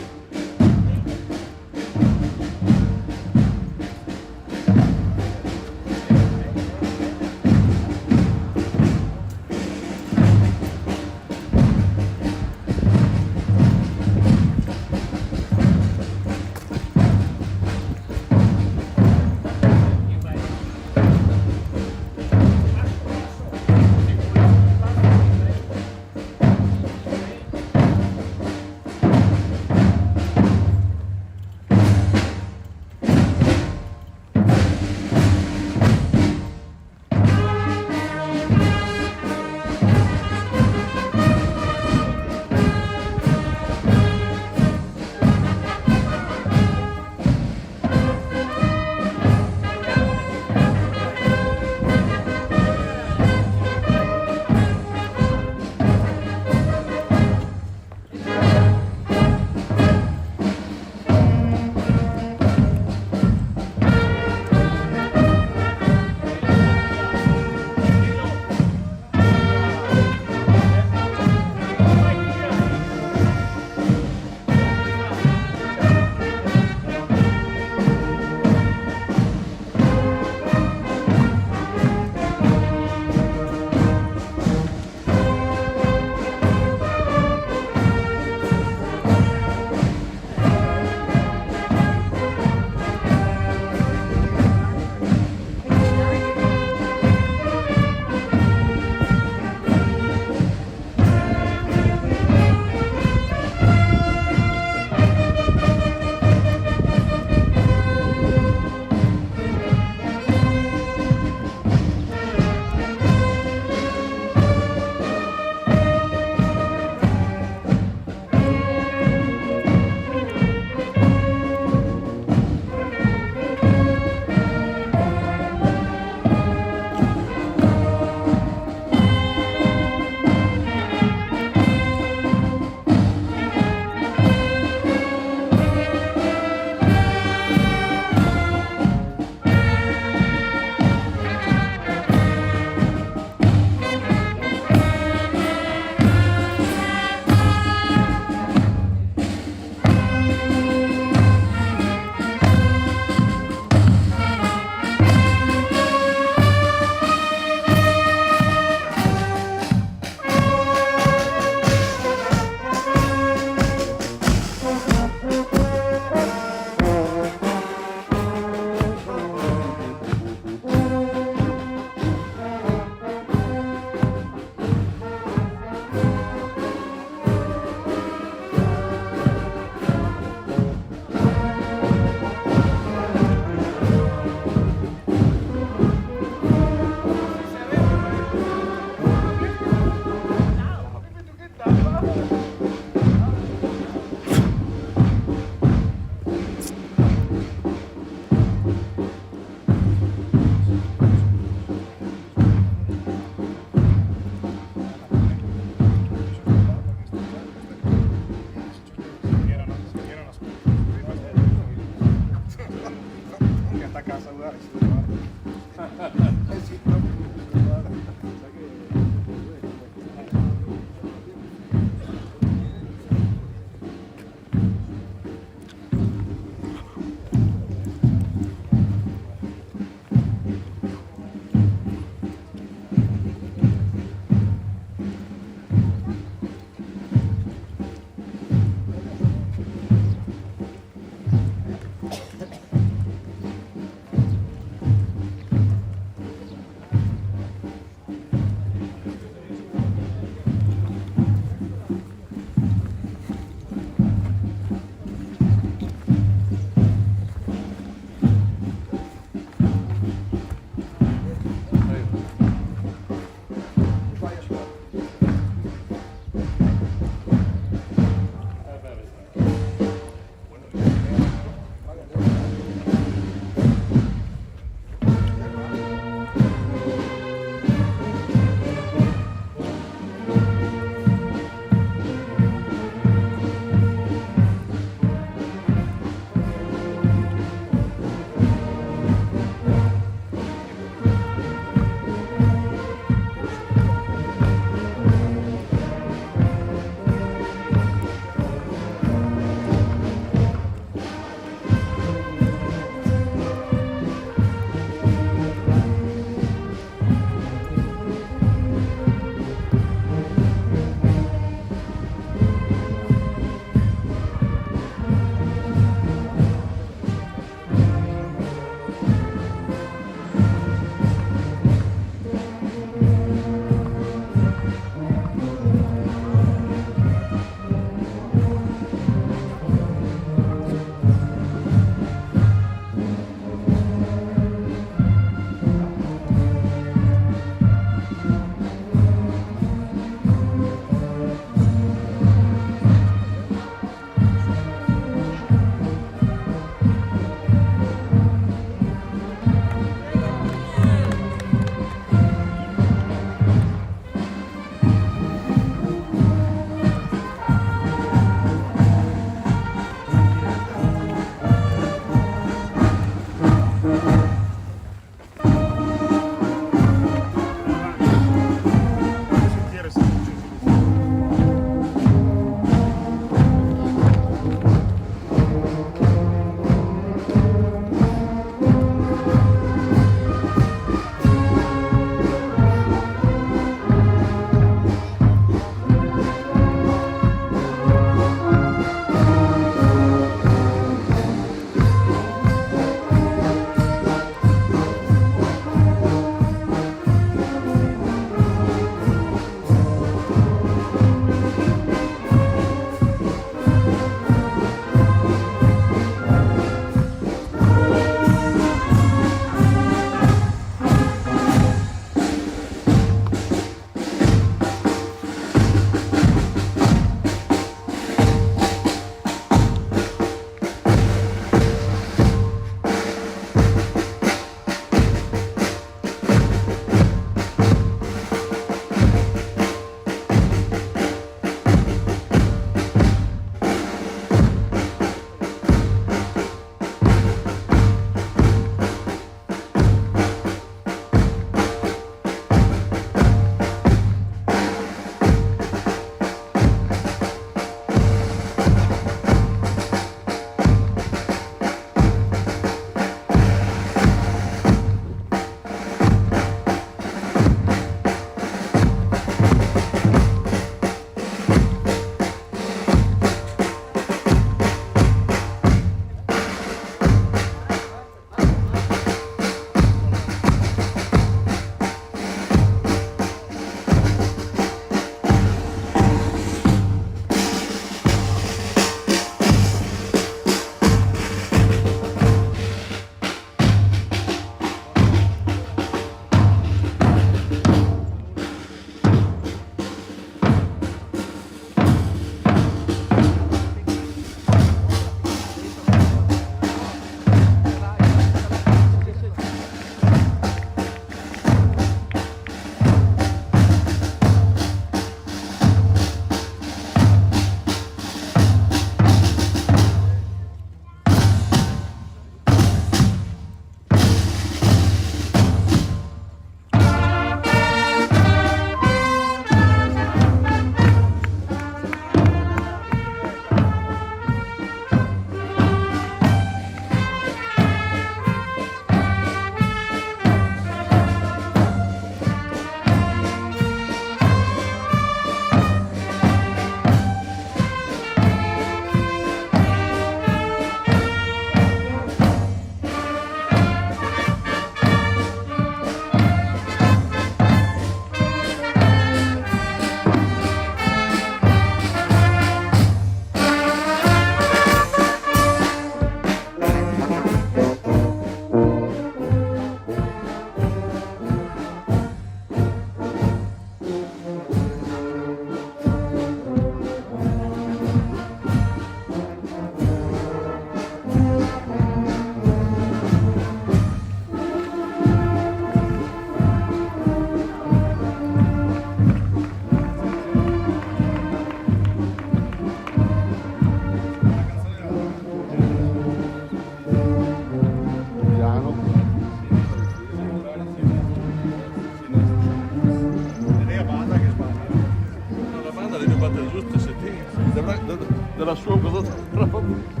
della sua cosa trova.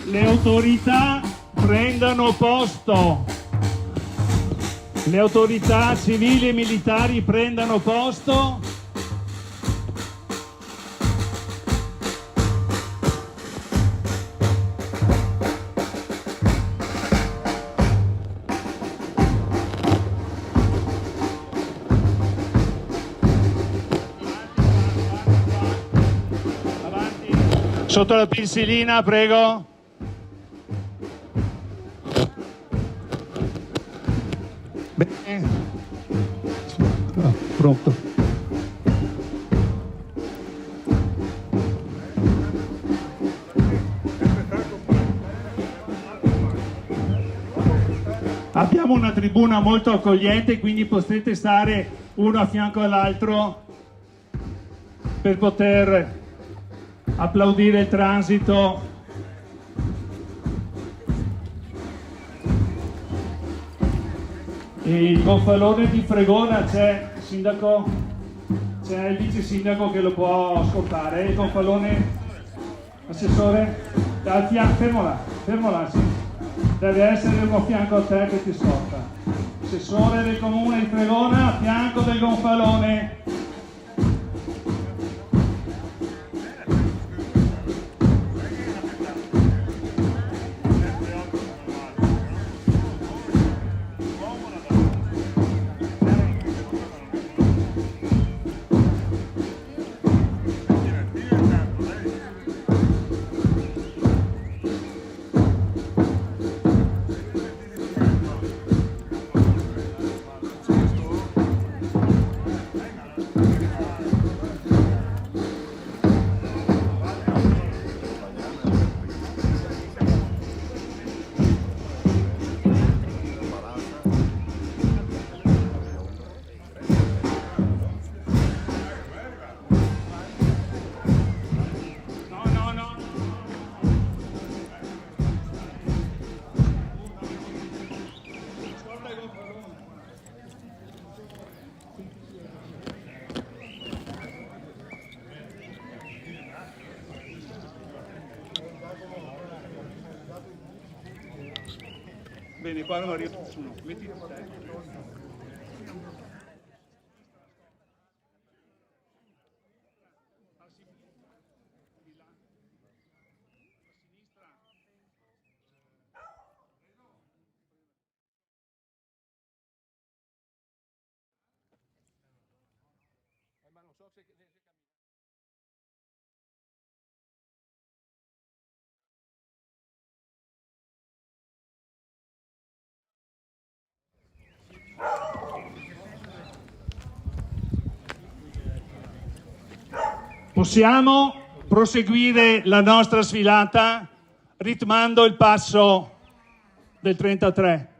Le autorità prendano posto. Le autorità civili e militari prendano posto. Avanti. Sotto la pensilina, prego. Bene. Pronto. Abbiamo una tribuna molto accogliente, quindi potete stare uno a fianco all'altro per poter applaudire il transito. E il gonfalone di Fregona c'è, sindaco, c'è il vice sindaco che lo può ascoltare. Il gonfalone, assessore, al fianco, fermola, sì. Deve essere uno a fianco a te che ti scorta. Assessore del comune di Fregona a fianco del gonfalone. Bene, qua non arriva nessuno. Metti te. Possiamo proseguire la nostra sfilata ritmando il passo del 33.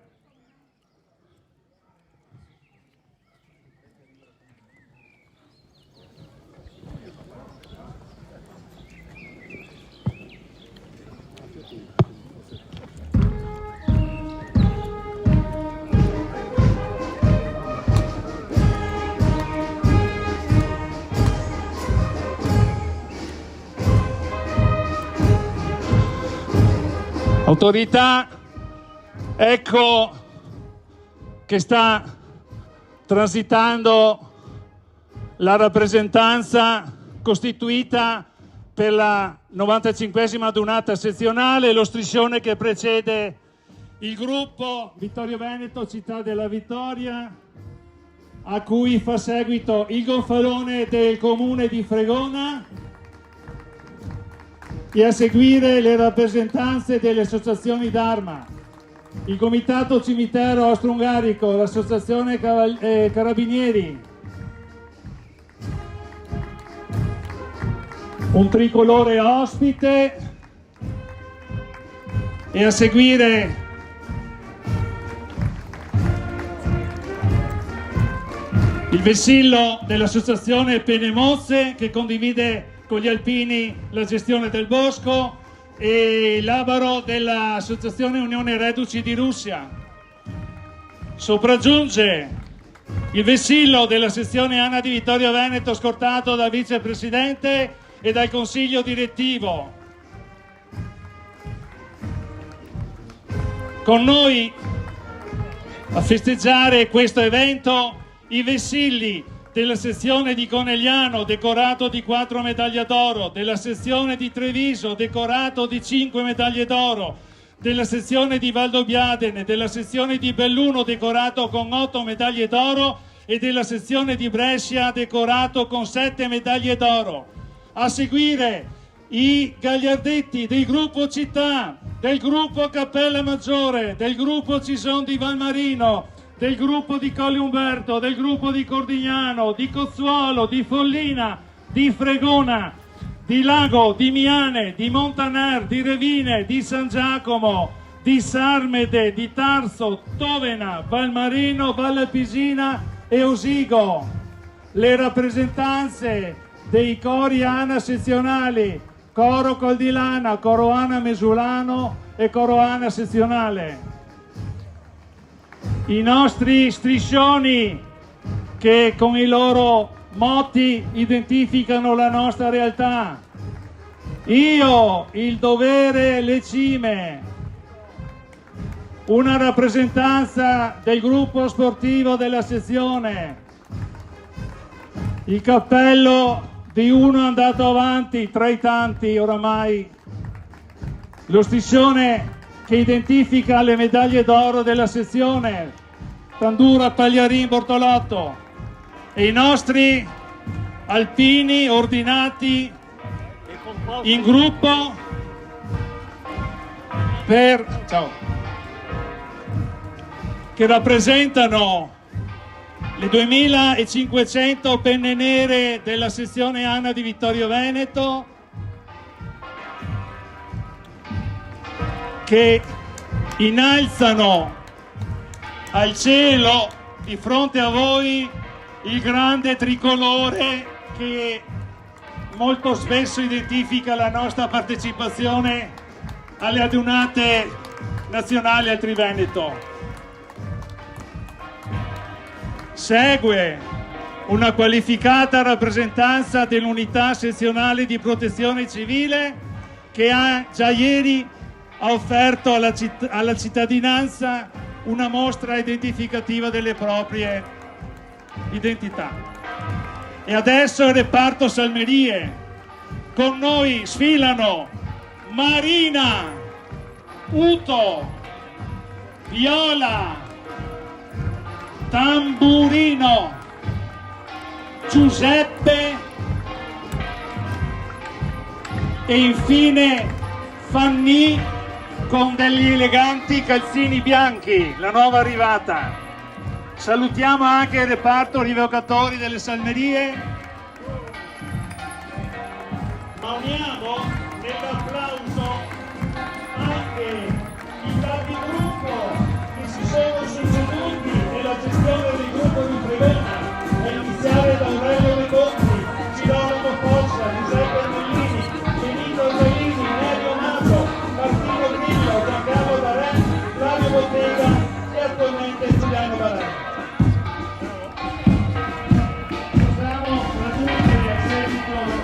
Autorità, ecco che sta transitando la rappresentanza costituita per la 95esima adunata sezionale, lo striscione che precede il gruppo Vittorio Veneto Città della Vittoria, a cui fa seguito il gonfalone del comune di Fregona e a seguire le rappresentanze delle associazioni d'Arma, il comitato cimitero austro-ungarico, l'associazione Carabinieri, un tricolore ospite e a seguire il vessillo dell'associazione Penemozze che condivide con gli alpini la gestione del bosco e l'abaro dell'associazione Unione Reduci di Russia. Sopraggiunge il vessillo della sezione ANA di Vittorio Veneto scortato dal vicepresidente e dal consiglio direttivo. Con noi a festeggiare questo evento i vessilli della sezione di Conegliano, decorato di 4 medaglie d'oro, della sezione di Treviso, decorato di 5 medaglie d'oro, della sezione di Valdobbiadene, della sezione di Belluno, decorato con 8 medaglie d'oro, e della sezione di Brescia, decorato con 7 medaglie d'oro. A seguire i gagliardetti del gruppo Città, del gruppo Cappella Maggiore, del gruppo Cison di Valmarino, del gruppo di Colli Umberto, del gruppo di Cordignano, di Cozzuolo, di Follina, di Fregona, di Lago, di Miane, di Montaner, di Revine, di San Giacomo, di Sarmede, di Tarso, Tovena, Valmarino, Valle Pisina e Osigo. Le rappresentanze dei cori ANA sezionali, Coro Coldilana, Coro ANA Mesulano e Coro ANA sezionale. I nostri striscioni che con i loro motti identificano la nostra realtà. Io, il dovere, le cime. Una rappresentanza del gruppo sportivo della sezione. Il cappello di uno andato avanti tra i tanti oramai. Lo striscione che identifica le medaglie d'oro della sezione, Tandura, Pagliarin, Bortolotto, e i nostri alpini ordinati in gruppo che rappresentano le 2500 penne nere della sezione ANA di Vittorio Veneto, che innalzano al cielo di fronte a voi il grande tricolore che molto spesso identifica la nostra partecipazione alle adunate nazionali al Triveneto. Segue una qualificata rappresentanza dell'unità sezionale di protezione civile che già ieri ha offerto alla cittadinanza una mostra identificativa delle proprie identità. E adesso il reparto Salmerie. Con noi sfilano Marina, Uto, Viola, Tamburino, Giuseppe e infine Fanny con degli eleganti calzini bianchi, la nuova arrivata. Salutiamo anche il reparto rievocatori delle Salmerie, ma uniamo nell'applauso anche i capigruppo che si sono succeduti nella gestione del gruppo di Fregona, a iniziare da Aurelio De Conti, Girolamo Foggia, Giuseppe Bellini, Benito Angelini, Nerio Maggio, Martino Grillo, Giancarlo Barè, Flavio Bottega e attualmente Giuliano Barè. Possiamo raggiungere a seguito del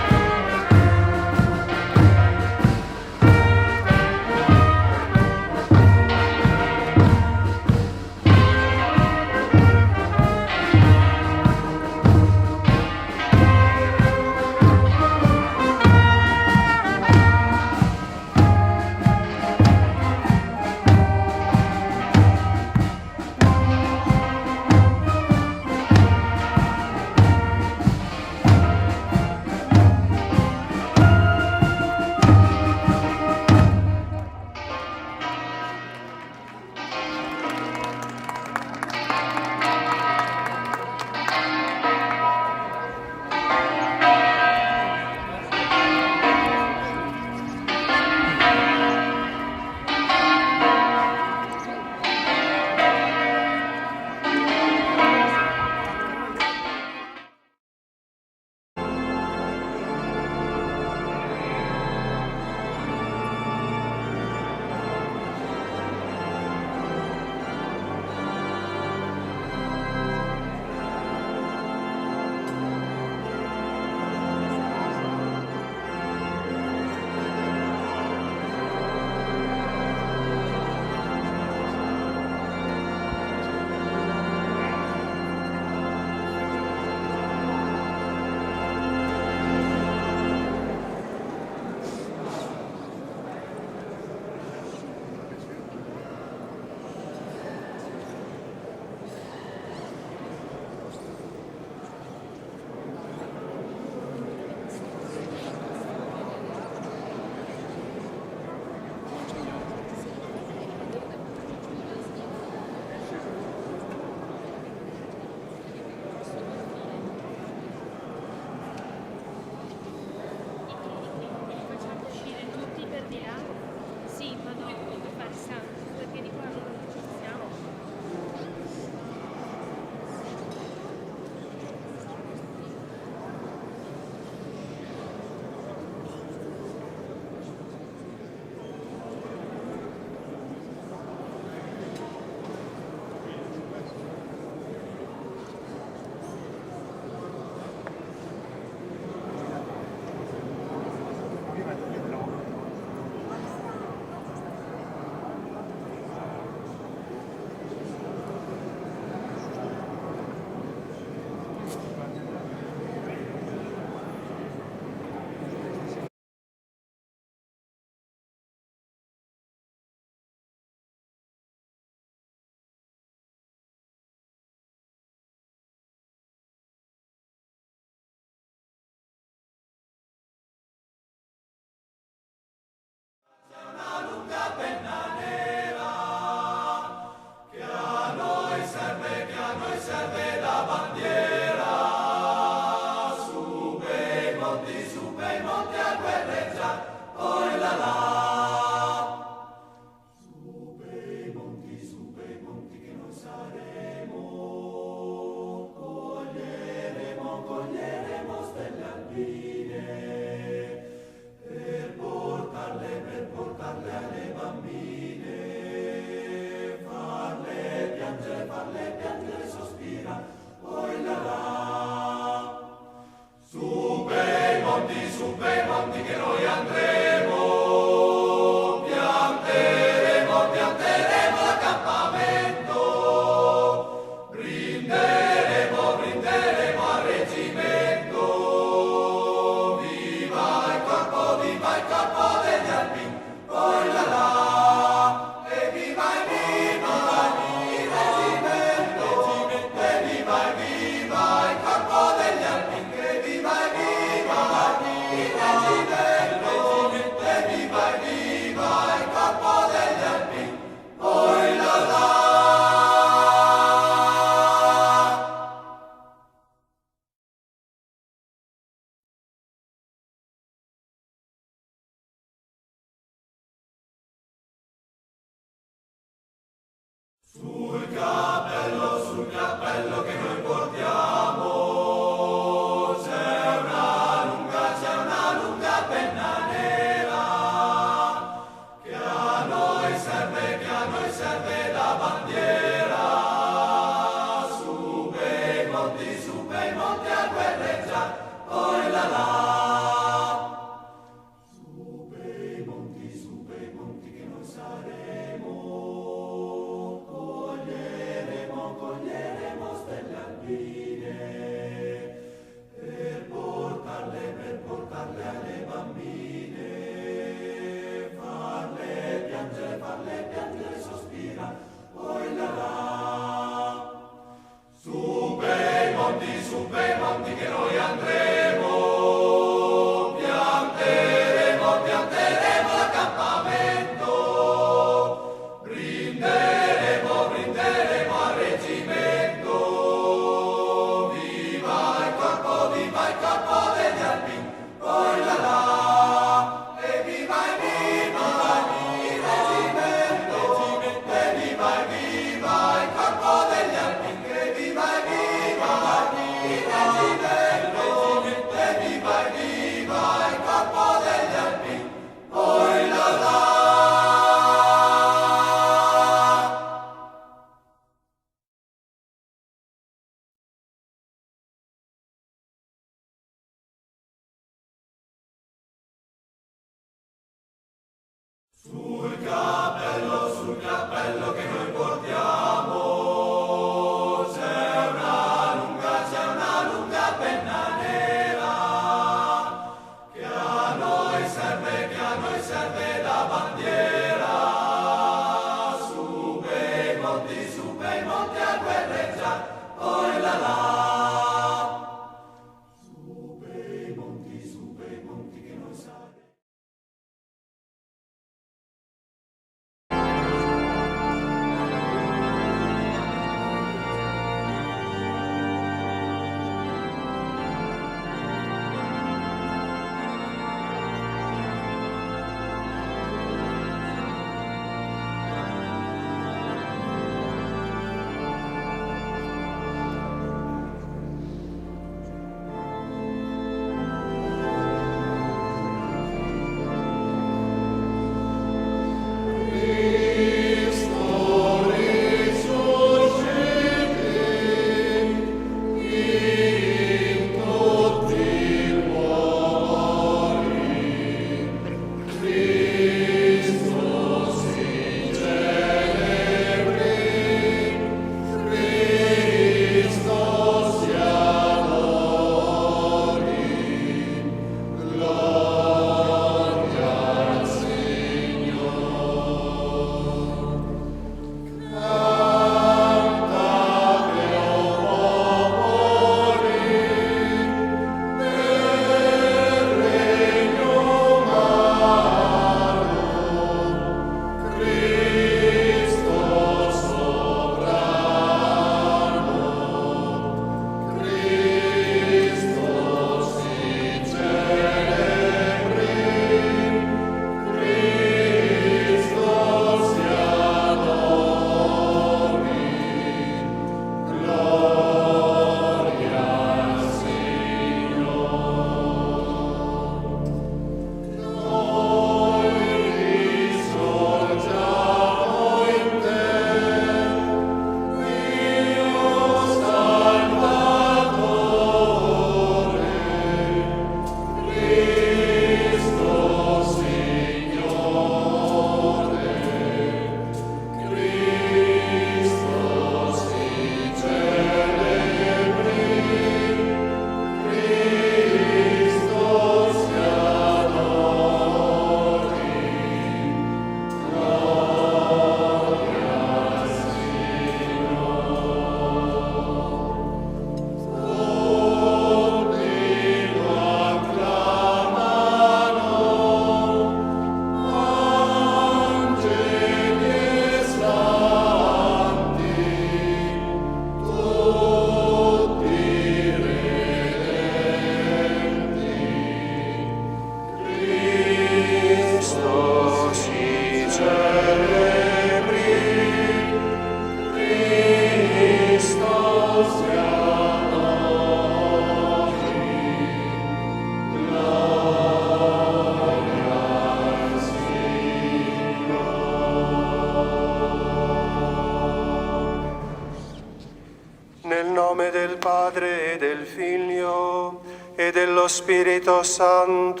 Spirito Santo.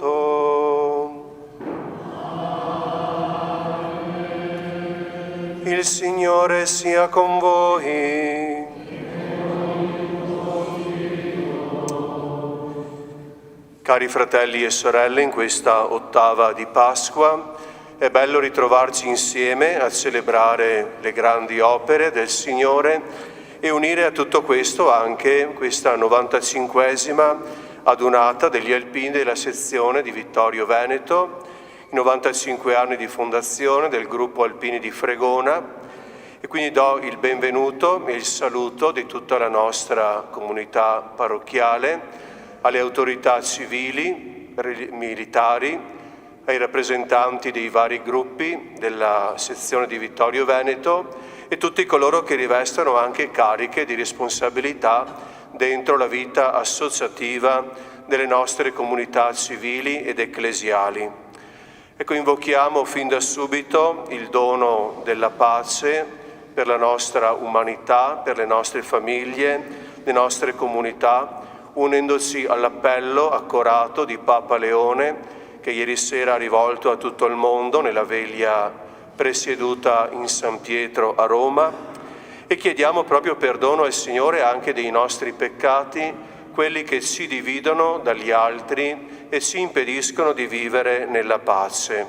Il Signore sia con voi. Cari fratelli e sorelle, in questa ottava di Pasqua è bello ritrovarci insieme a celebrare le grandi opere del Signore e unire a tutto questo anche questa 95esima adunata degli alpini della sezione di Vittorio Veneto, i 95 anni di fondazione del gruppo Alpini di Fregona, e quindi do il benvenuto e il saluto di tutta la nostra comunità parrocchiale alle autorità civili, militari, ai rappresentanti dei vari gruppi della sezione di Vittorio Veneto e tutti coloro che rivestono anche cariche di responsabilità dentro la vita associativa delle nostre comunità civili ed ecclesiali. Ecco, invochiamo fin da subito il dono della pace per la nostra umanità, per le nostre famiglie, le nostre comunità, unendoci all'appello accorato di Papa Leone, che ieri sera ha rivolto a tutto il mondo nella veglia presieduta in San Pietro a Roma, e chiediamo proprio perdono al Signore anche dei nostri peccati, quelli che ci dividono dagli altri e ci impediscono di vivere nella pace.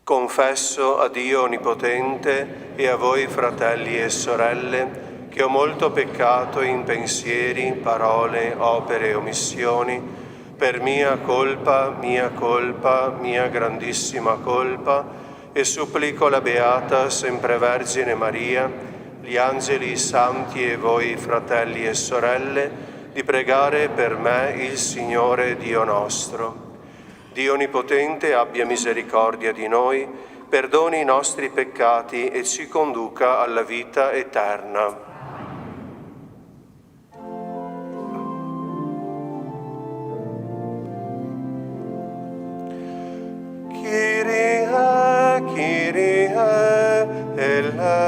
Confesso a Dio Onnipotente e a voi, fratelli e sorelle, che ho molto peccato in pensieri, parole, opere e omissioni, per mia colpa, mia grandissima colpa, e supplico la Beata Sempre Vergine Maria, gli angeli, i santi e voi, fratelli e sorelle, di pregare per me il Signore Dio nostro. Dio Onnipotente abbia misericordia di noi, perdoni i nostri peccati e ci conduca alla vita eterna. Kyrie eleison.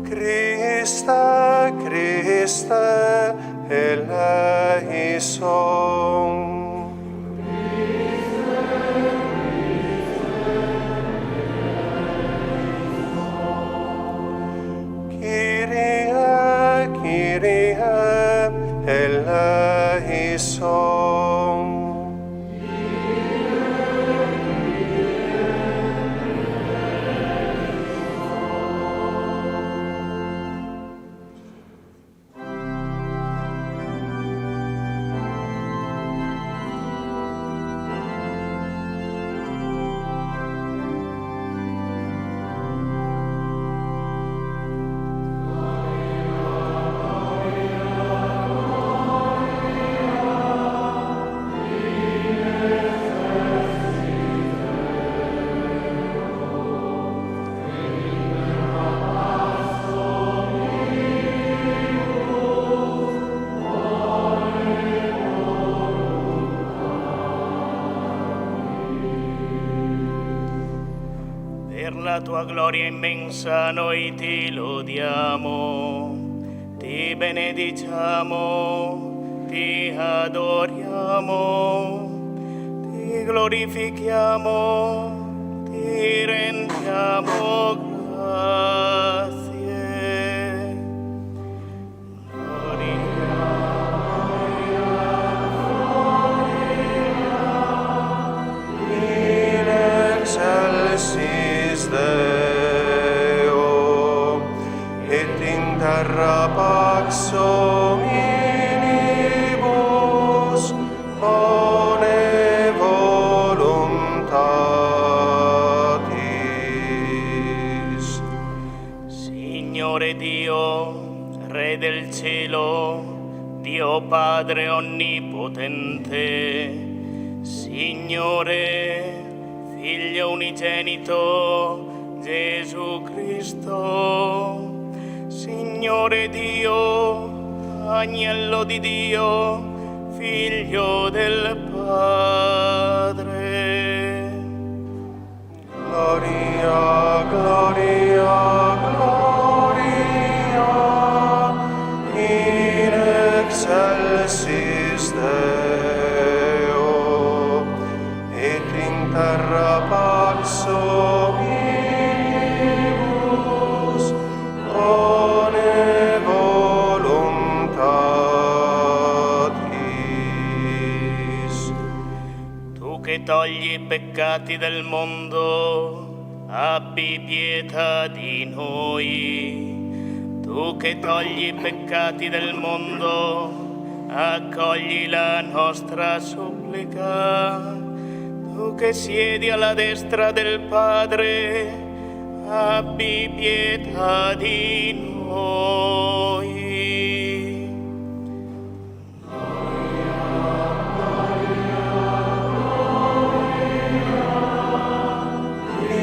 Christe eleison. Kyrie eleison. La tua gloria immensa noi ti lodiamo, ti benediciamo, ti adoriamo, ti glorifichiamo, ti rendiamo grazie. In excelsis Deo, et in terra pax hominibus, bone voluntatis. Signore Dio, Re del cielo, Dio Padre onnipotente, Signore, Figlio unigenito, Gesù Cristo, Signore Dio, Agnello di Dio, Figlio del Padre. terra pax omnibus, one voluntatis. Tu che togli i peccati del mondo, abbi pietà di noi. Tu che togli i peccati del mondo, accogli la nostra supplica. Tu che siedi alla destra del Padre, abbi pietà di noi.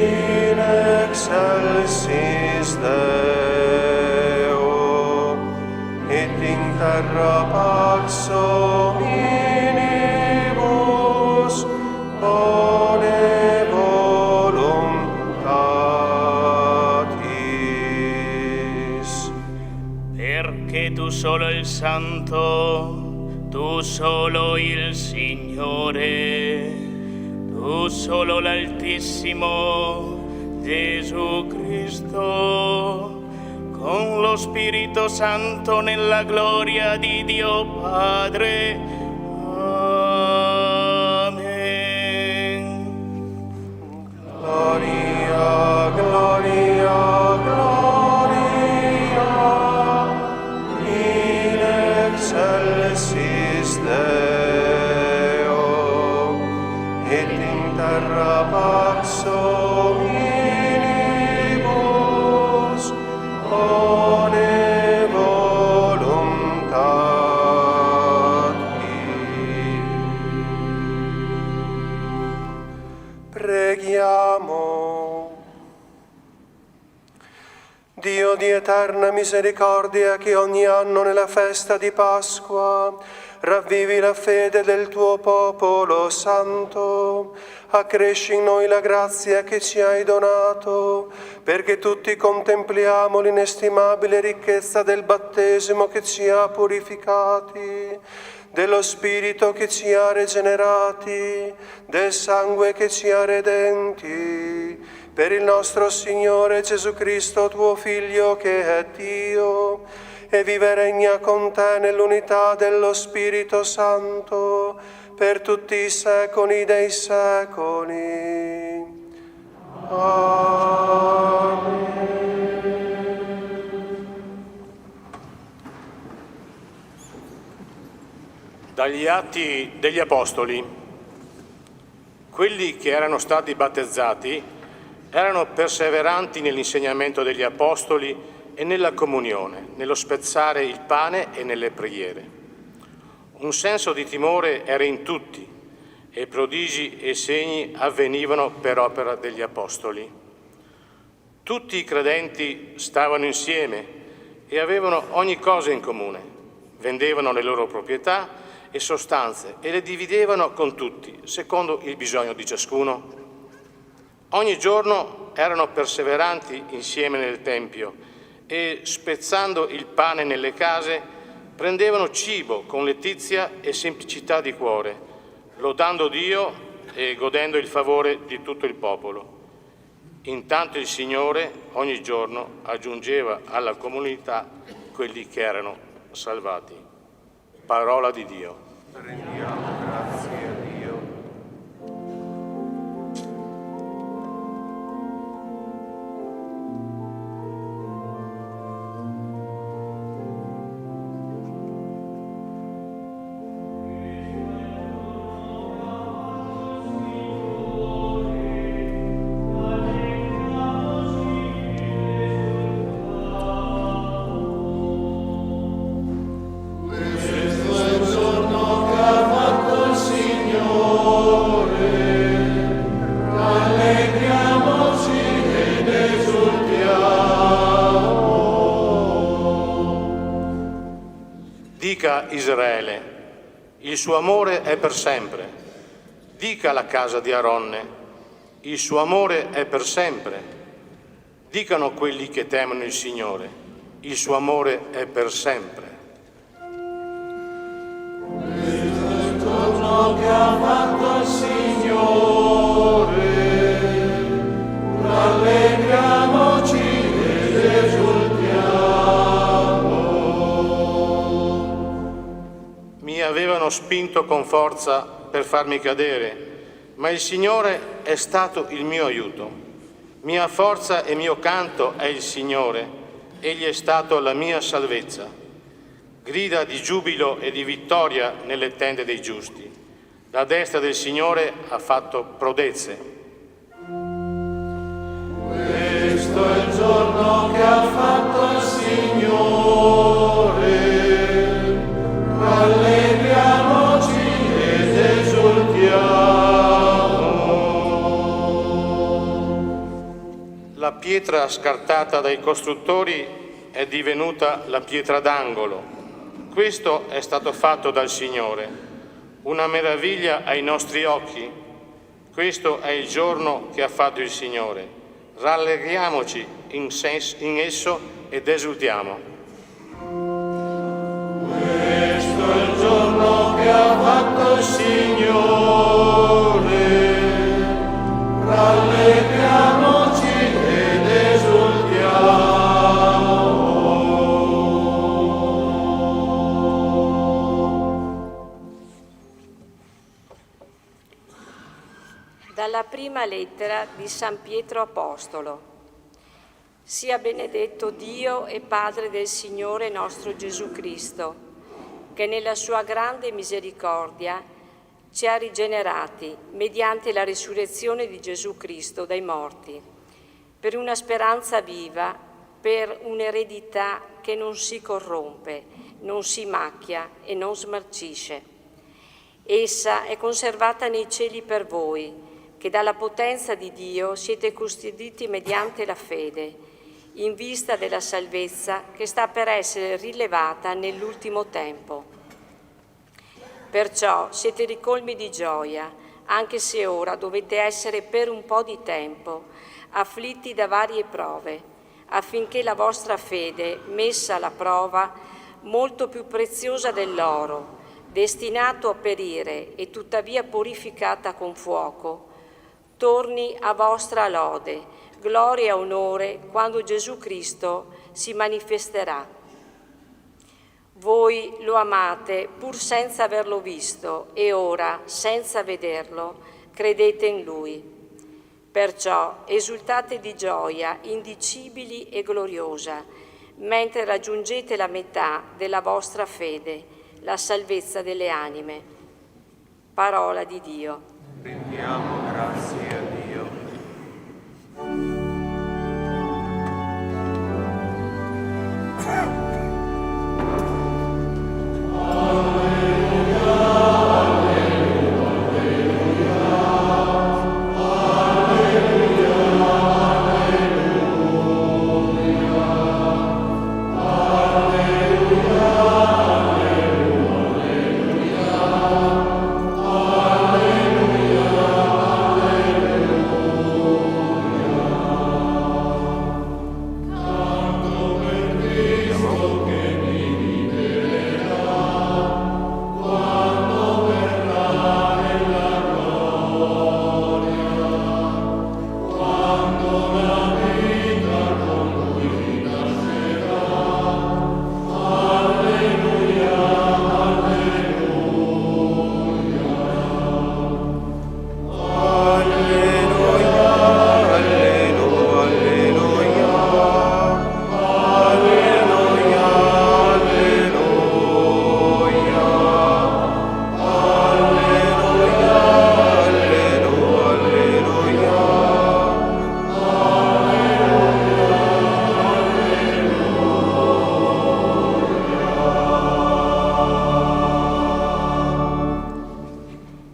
In excelsis Deo, et in terra pax omnibus, one voluntatis. Perché tu solo il Santo, tu solo il Signore, tu solo l'Altissimo, Gesù Cristo, con lo Spirito Santo nella gloria di Dio Padre. Amen. Gloria, gloria, gloria, in excelsis Deo, et in terra pax omnibus, one voluntatis. Preghiamo. Dio di eterna misericordia, che ogni anno nella festa di Pasqua ravvivi la fede del tuo popolo santo, accresci in noi la grazia che ci hai donato, perché tutti contempliamo l'inestimabile ricchezza del battesimo che ci ha purificati, dello Spirito che ci ha regenerati, del sangue che ci ha redenti, per il nostro Signore Gesù Cristo, tuo Figlio, che è Dio, e vive e regna con te nell'unità dello Spirito Santo, per tutti i secoli dei secoli. Dagli Atti degli Apostoli. Quelli che erano stati battezzati erano perseveranti nell'insegnamento degli Apostoli e nella comunione, nello spezzare il pane e nelle preghiere. Un senso di timore era in tutti e prodigi e segni avvenivano per opera degli Apostoli. Tutti i credenti stavano insieme e avevano ogni cosa in comune, vendevano le loro proprietà e sostanze e le dividevano con tutti, secondo il bisogno di ciascuno. Ogni giorno erano perseveranti insieme nel Tempio e, spezzando il pane nelle case, prendevano cibo con letizia e semplicità di cuore, lodando Dio e godendo il favore di tutto il popolo. Intanto il Signore ogni giorno aggiungeva alla comunità quelli che erano salvati. Parola di Dio. Rendiamo grazie a Dio. Dica Israele, il suo amore è per sempre. Dica la casa di Aronne, il suo amore è per sempre. Dicano quelli che temono il Signore, il suo amore è per sempre. Questo è il giorno che ha fatto il Signore. spinto con forza per farmi cadere, ma il Signore è stato il mio aiuto. Mia forza e mio canto è il Signore, Egli è stato la mia salvezza. Grida di giubilo e di vittoria nelle tende dei giusti. La destra del Signore ha fatto prodezze. Questo è il giorno che ha fatto il Signore, rallegriamoci ed esultiamo. La pietra scartata dai costruttori è divenuta la pietra d'angolo. Questo è stato fatto dal Signore, una meraviglia ai nostri occhi. Questo è il giorno che ha fatto il Signore. Rallegriamoci in esso ed esultiamo. Questo è il giorno che ha fatto il Signore, rallegriamoci ed esultiamo. Dalla prima lettera di San Pietro Apostolo. Sia benedetto Dio e Padre del Signore nostro Gesù Cristo, che nella sua grande misericordia ci ha rigenerati mediante la risurrezione di Gesù Cristo dai morti, per una speranza viva, per un'eredità che non si corrompe, non si macchia e non smarcisce. Essa è conservata nei cieli per voi, che dalla potenza di Dio siete custoditi mediante la fede, in vista della salvezza che sta per essere rilevata nell'ultimo tempo. Perciò siete ricolmi di gioia, anche se ora dovete essere per un po' di tempo afflitti da varie prove, affinché la vostra fede, messa alla prova, molto più preziosa dell'oro, destinato a perire e tuttavia purificata con fuoco, torni a vostra lode, gloria e onore quando Gesù Cristo si manifesterà. Voi lo amate pur senza averlo visto e ora, senza vederlo, credete in Lui. Perciò esultate di gioia indicibili e gloriosa, mentre raggiungete la metà della vostra fede, la salvezza delle anime. Parola di Dio. Rendiamo grazie a Dio.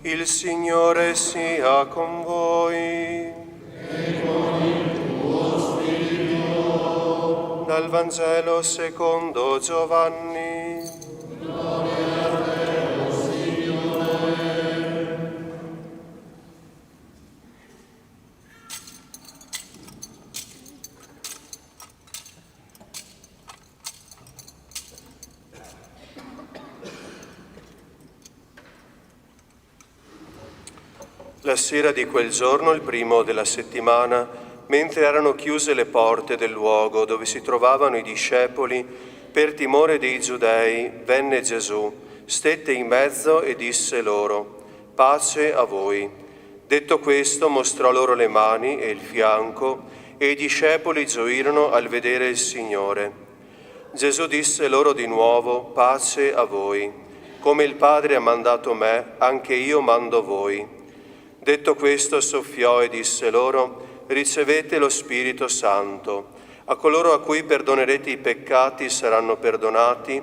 Il Signore sia con voi. E con il tuo spirito. Dal Vangelo secondo Giovanni. Gloria a te, o Signore. La sera di quel giorno, il primo della settimana, mentre erano chiuse le porte del luogo dove si trovavano i discepoli, per timore dei Giudei, venne Gesù, stette in mezzo e disse loro: pace a voi. Detto questo, mostrò loro le mani e il fianco, e i discepoli gioirono al vedere il Signore. Gesù disse loro di nuovo: pace a voi. Come il Padre ha mandato me, anche io mando voi. Detto questo, soffiò e disse loro: ricevete lo Spirito Santo. A coloro a cui perdonerete i peccati saranno perdonati,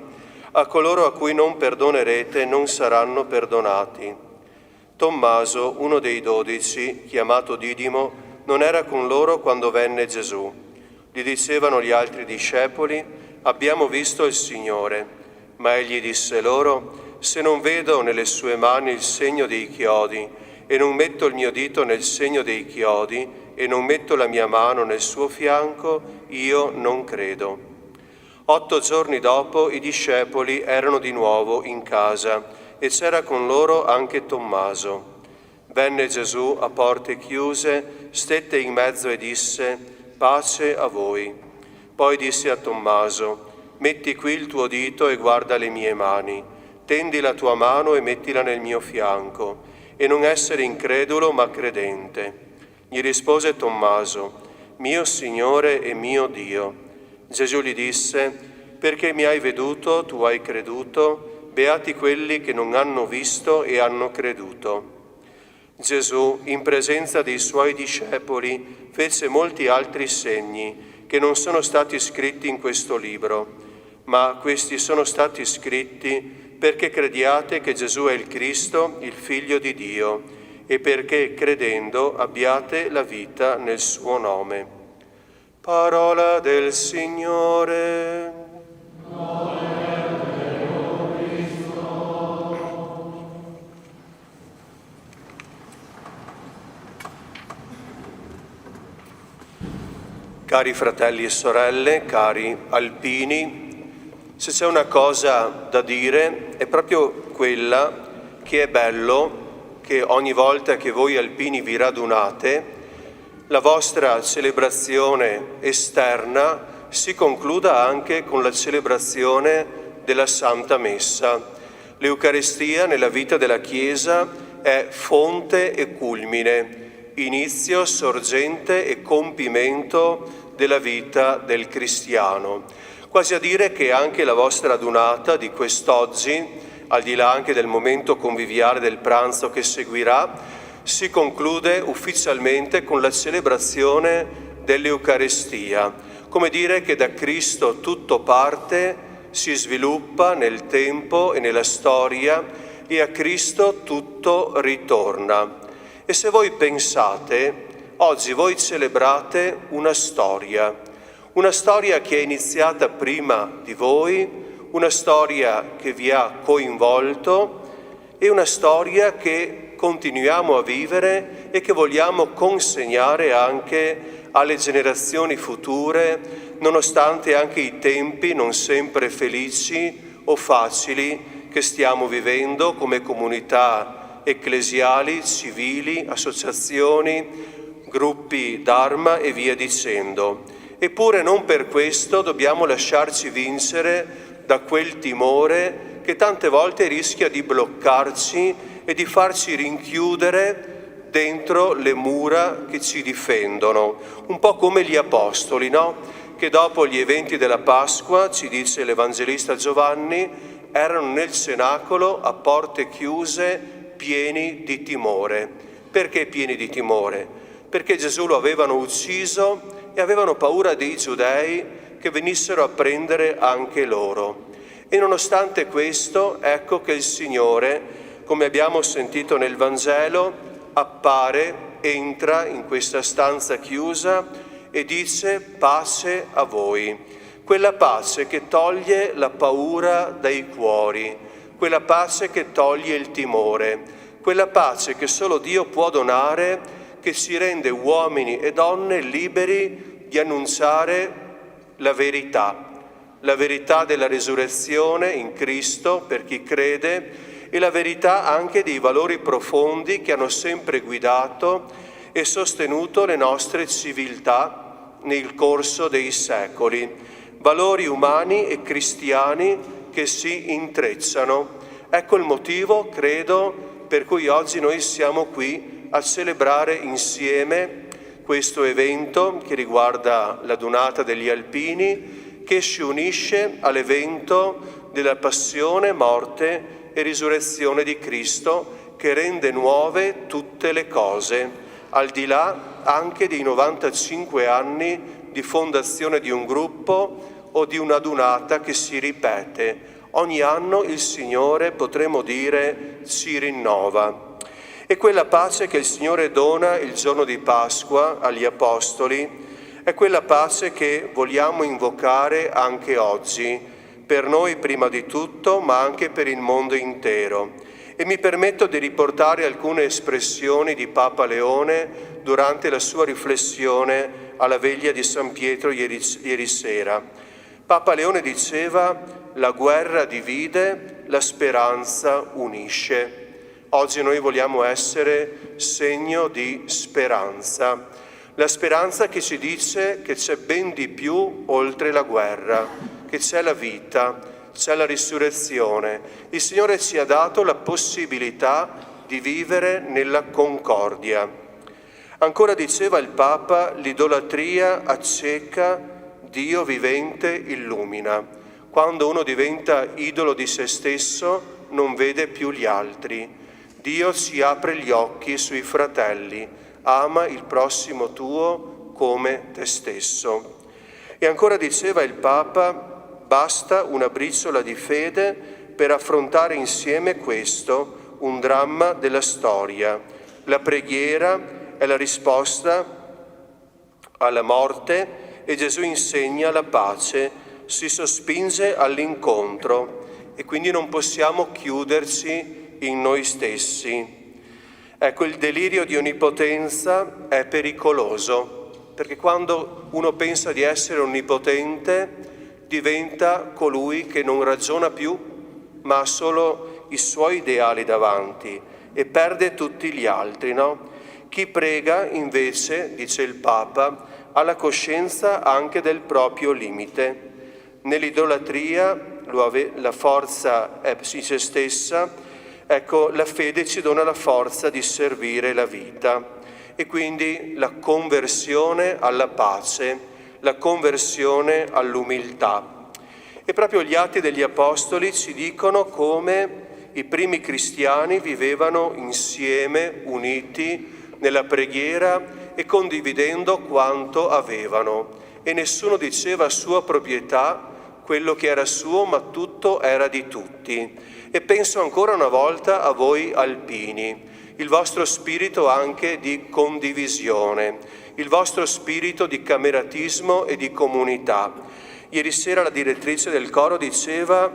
a coloro a cui non perdonerete non saranno perdonati. Tommaso, uno dei 12, chiamato Didimo, non era con loro quando venne Gesù. Gli dicevano gli altri discepoli: abbiamo visto il Signore. Ma egli disse loro: se non vedo nelle sue mani il segno dei chiodi, e non metto il mio dito nel segno dei chiodi, e non metto la mia mano nel suo fianco, io non credo. 8 giorni dopo i discepoli erano di nuovo in casa e c'era con loro anche Tommaso. Venne Gesù a porte chiuse, stette in mezzo e disse: pace a voi. Poi disse a Tommaso: metti qui il tuo dito e guarda le mie mani, tendi la tua mano e mettila nel mio fianco, e non essere incredulo ma credente. Gli rispose Tommaso: mio Signore e mio Dio. Gesù gli disse: perché mi hai veduto, tu hai creduto, beati quelli che non hanno visto e hanno creduto. Gesù, in presenza dei suoi discepoli, fece molti altri segni che non sono stati scritti in questo libro, ma questi sono stati scritti perché crediate che Gesù è il Cristo, il Figlio di Dio, e perché credendo abbiate la vita nel suo nome. Parola del Signore. Cari fratelli e sorelle, cari alpini, se c'è una cosa da dire è proprio quella che è bello che ogni volta che voi alpini vi radunate, la vostra celebrazione esterna si concluda anche con la celebrazione della Santa Messa. L'Eucaristia nella vita della Chiesa è fonte e culmine, inizio, sorgente e compimento della vita del cristiano. Quasi a dire che anche la vostra radunata di quest'oggi, al di là anche del momento conviviale del pranzo che seguirà, si conclude ufficialmente con la celebrazione dell'Eucaristia. Come dire che da Cristo tutto parte, si sviluppa nel tempo e nella storia e a Cristo tutto ritorna. E se voi pensate, oggi voi celebrate una storia che è iniziata prima di voi, una storia che vi ha coinvolto e una storia che continuiamo a vivere e che vogliamo consegnare anche alle generazioni future, nonostante anche i tempi non sempre felici o facili che stiamo vivendo come comunità ecclesiali, civili, associazioni, gruppi Dharma e via dicendo. Eppure non per questo dobbiamo lasciarci vincere da quel timore che tante volte rischia di bloccarci e di farci rinchiudere dentro le mura che ci difendono, un po' come gli apostoli, no? Che dopo gli eventi della Pasqua, ci dice l'Evangelista Giovanni, erano nel cenacolo a porte chiuse, pieni di timore. Perché pieni di timore? Perché Gesù lo avevano ucciso e avevano paura dei giudei che venissero a prendere anche loro. E nonostante questo, ecco che il Signore, come abbiamo sentito nel Vangelo, appare, entra in questa stanza chiusa e dice: pace a voi. Quella pace che toglie la paura dai cuori, quella pace che toglie il timore, quella pace che solo Dio può donare, che ci rende uomini e donne liberi di annunciare la verità della risurrezione in Cristo per chi crede e la verità anche dei valori profondi che hanno sempre guidato e sostenuto le nostre civiltà nel corso dei secoli. Valori umani e cristiani che si intrecciano. Ecco il motivo, credo, per cui oggi noi siamo qui a celebrare insieme questo evento che riguarda la Donata degli Alpini, che si unisce all'evento della passione, morte e risurrezione di Cristo, che rende nuove tutte le cose, al di là anche dei 95 anni di fondazione di un gruppo o di una donata che si ripete. Ogni anno il Signore, potremmo dire, si rinnova. E quella pace che il Signore dona il giorno di Pasqua agli Apostoli è quella pace che vogliamo invocare anche oggi, per noi prima di tutto, ma anche per il mondo intero. E mi permetto di riportare alcune espressioni di Papa Leone durante la sua riflessione alla veglia di San Pietro ieri sera. Papa Leone diceva: la guerra divide, la speranza unisce. Oggi noi vogliamo essere segno di speranza. La speranza che ci dice che c'è ben di più oltre la guerra, che c'è la vita, c'è la risurrezione. Il Signore ci ha dato la possibilità di vivere nella concordia. Ancora diceva il Papa: l'idolatria acceca, Dio vivente illumina. Quando uno diventa idolo di se stesso, non vede più gli altri. Dio ci apre gli occhi sui fratelli, ama il prossimo tuo come te stesso. E ancora diceva il Papa: basta una briciola di fede per affrontare insieme questo, un dramma della storia. La preghiera è la risposta alla morte e Gesù insegna la pace, si sospinge all'incontro e quindi non possiamo chiuderci in noi stessi. Ecco, il delirio di onnipotenza è pericoloso, perché quando uno pensa di essere onnipotente diventa colui che non ragiona più, ma ha solo i suoi ideali davanti e perde tutti gli altri, no? Chi prega, invece, dice il Papa, ha la coscienza anche del proprio limite. Nell'idolatria la forza è in se stessa. Ecco, la fede ci dona la forza di servire la vita e quindi la conversione alla pace, la conversione all'umiltà. E proprio gli Atti degli Apostoli ci dicono come i primi cristiani vivevano insieme, uniti nella preghiera e condividendo quanto avevano. E nessuno diceva sua proprietà, quello che era suo, ma tutto era di tutti. E penso ancora una volta a voi alpini, il vostro spirito anche di condivisione, il vostro spirito di cameratismo e di comunità. Ieri sera la direttrice del coro diceva: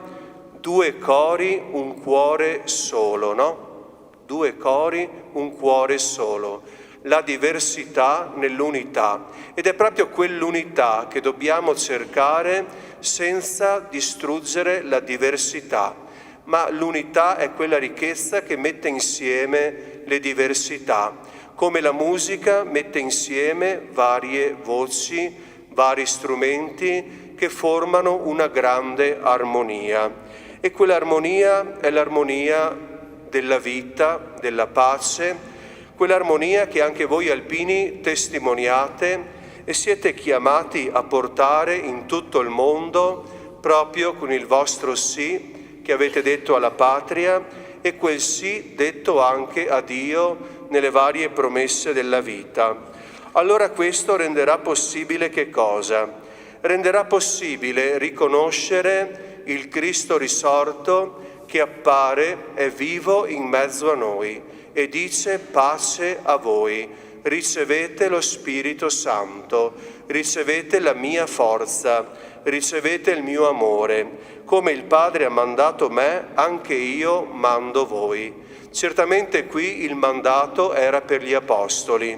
2 cori, un cuore solo, no? 2 cori, un cuore solo. La diversità nell'unità. Ed è proprio quell'unità che dobbiamo cercare senza distruggere la diversità. Ma l'unità è quella ricchezza che mette insieme le diversità, come la musica mette insieme varie voci, vari strumenti che formano una grande armonia. E quell'armonia è l'armonia della vita, della pace, quell'armonia che anche voi alpini testimoniate e siete chiamati a portare in tutto il mondo proprio con il vostro sì che avete detto alla patria e quel sì detto anche a Dio nelle varie promesse della vita. Allora questo renderà possibile che cosa? Renderà possibile riconoscere il Cristo risorto che appare, è vivo in mezzo a noi e dice: pace a voi, ricevete lo Spirito Santo, ricevete la mia forza, ricevete il mio amore. Come il Padre ha mandato me, anche io mando voi. Certamente qui il mandato era per gli Apostoli,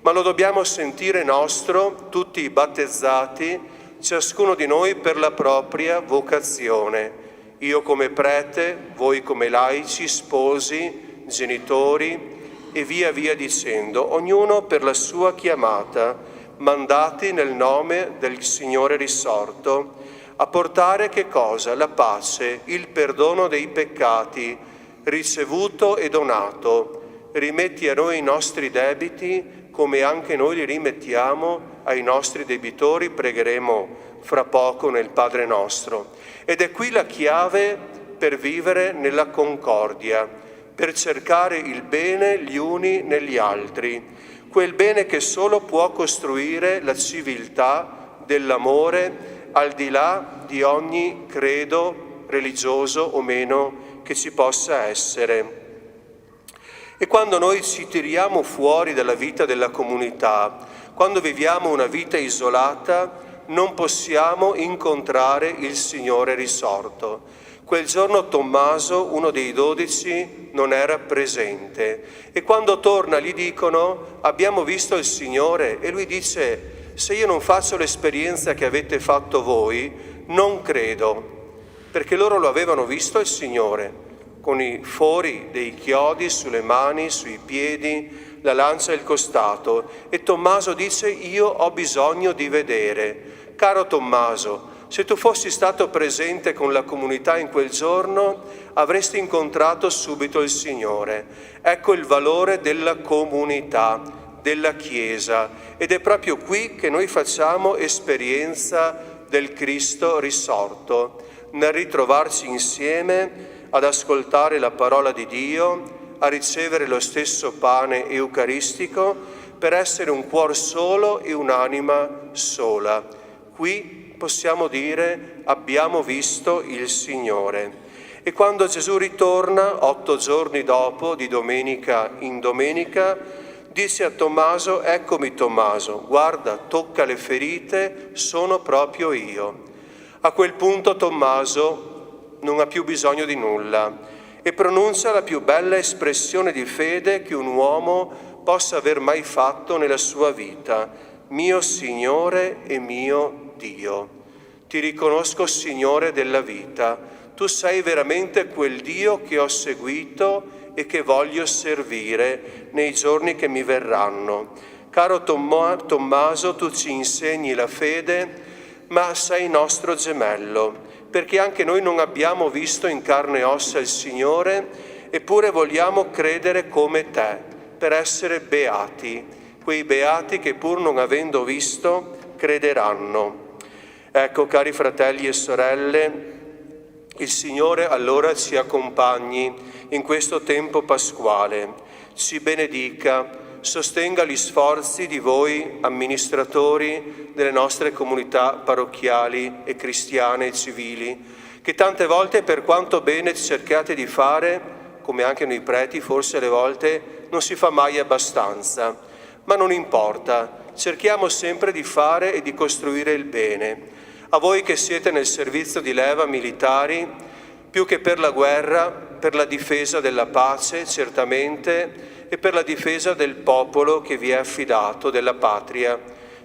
ma lo dobbiamo sentire nostro, tutti i battezzati, ciascuno di noi per la propria vocazione. Io come prete, voi come laici, sposi, genitori e via via dicendo, ognuno per la sua chiamata, mandati nel nome del Signore risorto, a portare che cosa? La pace, il perdono dei peccati, ricevuto e donato. Rimetti a noi i nostri debiti, come anche noi li rimettiamo ai nostri debitori, pregheremo fra poco nel Padre nostro. Ed è qui la chiave per vivere nella concordia, per cercare il bene gli uni negli altri, quel bene che solo può costruire la civiltà dell'amore al di là di ogni credo religioso o meno che ci possa essere. E quando noi ci tiriamo fuori dalla vita della comunità, quando viviamo una vita isolata, non possiamo incontrare il Signore risorto. Quel giorno Tommaso, uno dei 12, non era presente e quando torna gli dicono: abbiamo visto il Signore, e lui dice: se io non faccio l'esperienza che avete fatto voi, non credo, perché loro lo avevano visto il Signore, con i fori dei chiodi sulle mani, sui piedi, la lancia e il costato. E Tommaso dice: io ho bisogno di vedere. Caro Tommaso, se tu fossi stato presente con la comunità in quel giorno, avresti incontrato subito il Signore. Ecco il valore della comunità, della Chiesa, ed è proprio qui che noi facciamo esperienza del Cristo risorto, nel ritrovarci insieme ad ascoltare la parola di Dio, a ricevere lo stesso pane eucaristico, per essere un cuor solo e un'anima sola. Qui possiamo dire: abbiamo visto il Signore. E quando Gesù ritorna, 8 giorni dopo, di domenica in domenica, dice a Tommaso: eccomi Tommaso, guarda, tocca le ferite, sono proprio io. A quel punto Tommaso non ha più bisogno di nulla e pronuncia la più bella espressione di fede che un uomo possa aver mai fatto nella sua vita: mio Signore e mio Dio. Ti riconosco Signore della vita, tu sei veramente quel Dio che ho seguito e che voglio servire nei giorni che mi verranno. Caro Tommaso, tu ci insegni la fede, ma sei nostro gemello, perché anche noi non abbiamo visto in carne e ossa il Signore, eppure vogliamo credere come te, per essere beati, quei beati che pur non avendo visto crederanno. Ecco, cari fratelli e sorelle, il Signore allora ci accompagni in questo tempo pasquale, ci benedica, sostenga gli sforzi di voi amministratori delle nostre comunità parrocchiali e cristiane e civili, che tante volte, per quanto bene cercate di fare, come anche noi preti, forse alle volte non si fa mai abbastanza, ma non importa, cerchiamo sempre di fare e di costruire il bene. A voi che siete nel servizio di leva militari, più che per la guerra, per la difesa della pace, certamente, e per la difesa del popolo che vi è affidato, della patria.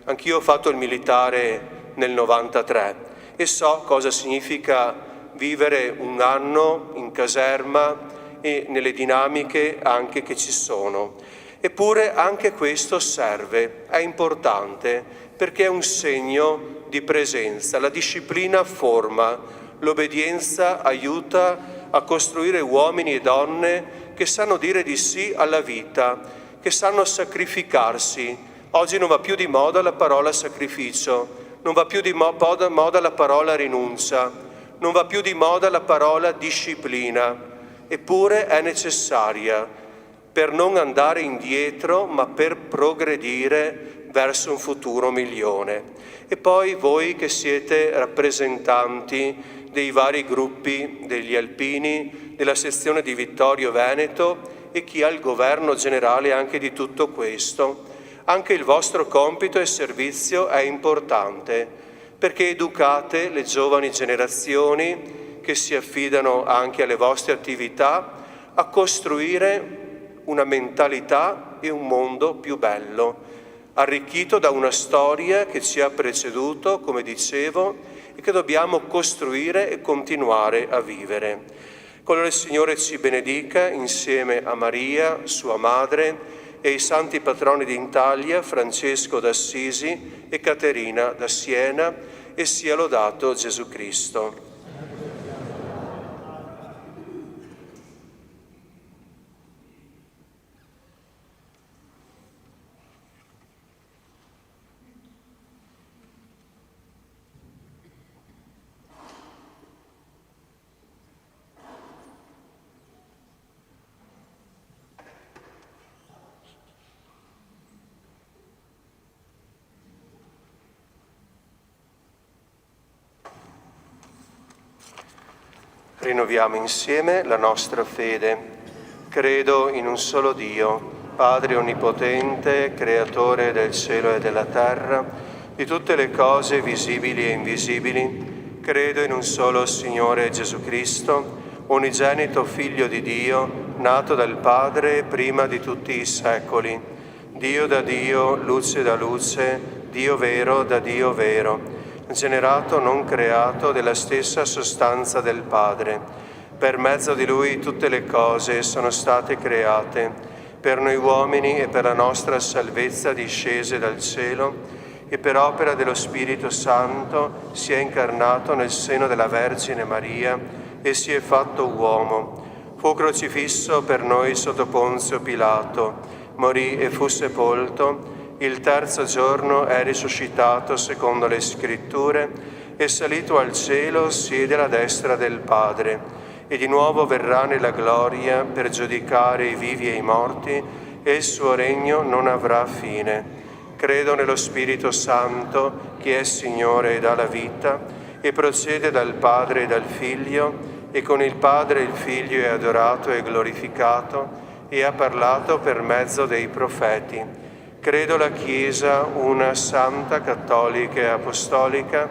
Anch'io ho fatto il militare nel 93 e so cosa significa vivere un anno in caserma e nelle dinamiche anche che ci sono. Eppure anche questo serve, è importante, perché è un segno di presenza. La disciplina forma, l'obbedienza aiuta a costruire uomini e donne che sanno dire di sì alla vita, che sanno sacrificarsi. Oggi non va più di moda la parola sacrificio, non va più di moda la parola rinuncia, non va più di moda la parola disciplina, eppure è necessaria per non andare indietro, ma per progredire verso un futuro migliore. E poi voi che siete rappresentanti dei vari gruppi degli alpini, della sezione di Vittorio Veneto e chi ha il governo generale anche di tutto questo, anche il vostro compito e servizio è importante, perché educate le giovani generazioni che si affidano anche alle vostre attività a costruire una mentalità e un mondo più bello, arricchito da una storia che ci ha preceduto, come dicevo, e che dobbiamo costruire e continuare a vivere. Allora il Signore ci benedica insieme a Maria, sua madre, e ai santi patroni d'Italia, Francesco d'Assisi e Caterina da Siena, e sia lodato Gesù Cristo. Rinnoviamo insieme la nostra fede. Credo in un solo Dio, Padre Onnipotente, Creatore del cielo e della terra, di tutte le cose visibili e invisibili. Credo in un solo Signore Gesù Cristo, unigenito Figlio di Dio, nato dal Padre prima di tutti i secoli. Dio da Dio, luce da luce, Dio vero da Dio vero, generato non creato della stessa sostanza del Padre. Per mezzo di Lui tutte le cose sono state create, per noi uomini e per la nostra salvezza discese dal cielo, e per opera dello Spirito Santo si è incarnato nel seno della Vergine Maria e si è fatto uomo. Fu crocifisso per noi sotto Ponzio Pilato, morì e fu sepolto. Il terzo giorno è risuscitato secondo le Scritture, è salito al cielo, siede alla destra del Padre, e di nuovo verrà nella gloria per giudicare i vivi e i morti, e il suo regno non avrà fine. Credo nello Spirito Santo, che è Signore e dà la vita, e procede dal Padre e dal Figlio, e con il Padre e il Figlio è adorato e glorificato, e ha parlato per mezzo dei profeti. Credo la Chiesa, una santa, cattolica e apostolica,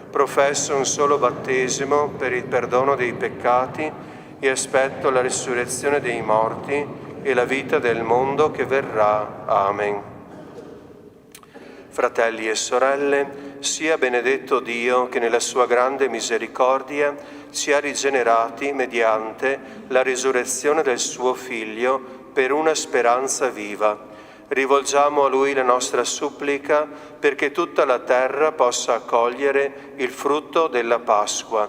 professo un solo battesimo per il perdono dei peccati e aspetto la risurrezione dei morti e la vita del mondo che verrà. Amen. Fratelli e sorelle, sia benedetto Dio che nella sua grande misericordia ci ha rigenerati mediante la risurrezione del suo Figlio per una speranza viva. Rivolgiamo a Lui la nostra supplica perché tutta la terra possa accogliere il frutto della Pasqua.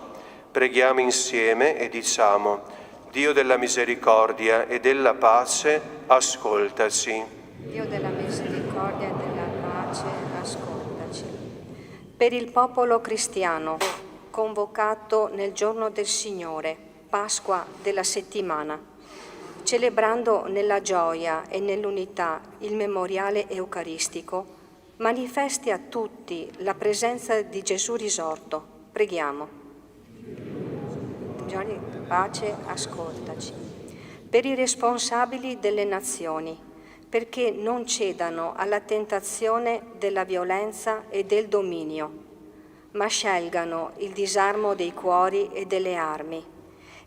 Preghiamo insieme e diciamo: Dio della misericordia e della pace, ascoltaci. Dio della misericordia e della pace, ascoltaci. Per il popolo cristiano, convocato nel giorno del Signore, Pasqua della settimana, celebrando nella gioia e nell'unità il memoriale eucaristico, manifesti a tutti la presenza di Gesù risorto. Preghiamo. Dio, pace, ascoltaci. Per i responsabili delle nazioni, perché non cedano alla tentazione della violenza e del dominio, ma scelgano il disarmo dei cuori e delle armi,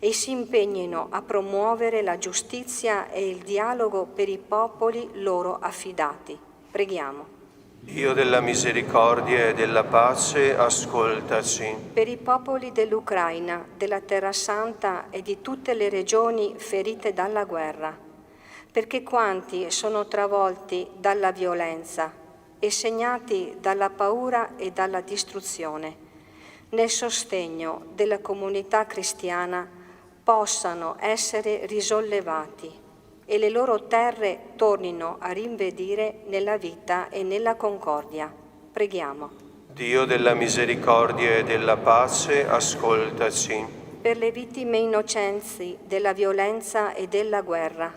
e si impegnino a promuovere la giustizia e il dialogo per i popoli loro affidati. Preghiamo. Dio della misericordia e della pace, ascoltaci. Per i popoli dell'Ucraina, della Terra Santa e di tutte le regioni ferite dalla guerra, perché quanti sono travolti dalla violenza e segnati dalla paura e dalla distruzione, nel sostegno della comunità cristiana possano essere risollevati e le loro terre tornino a rinvedere nella vita e nella concordia. Preghiamo. Dio della misericordia e della pace, ascoltaci. Per le vittime innocenti della violenza e della guerra,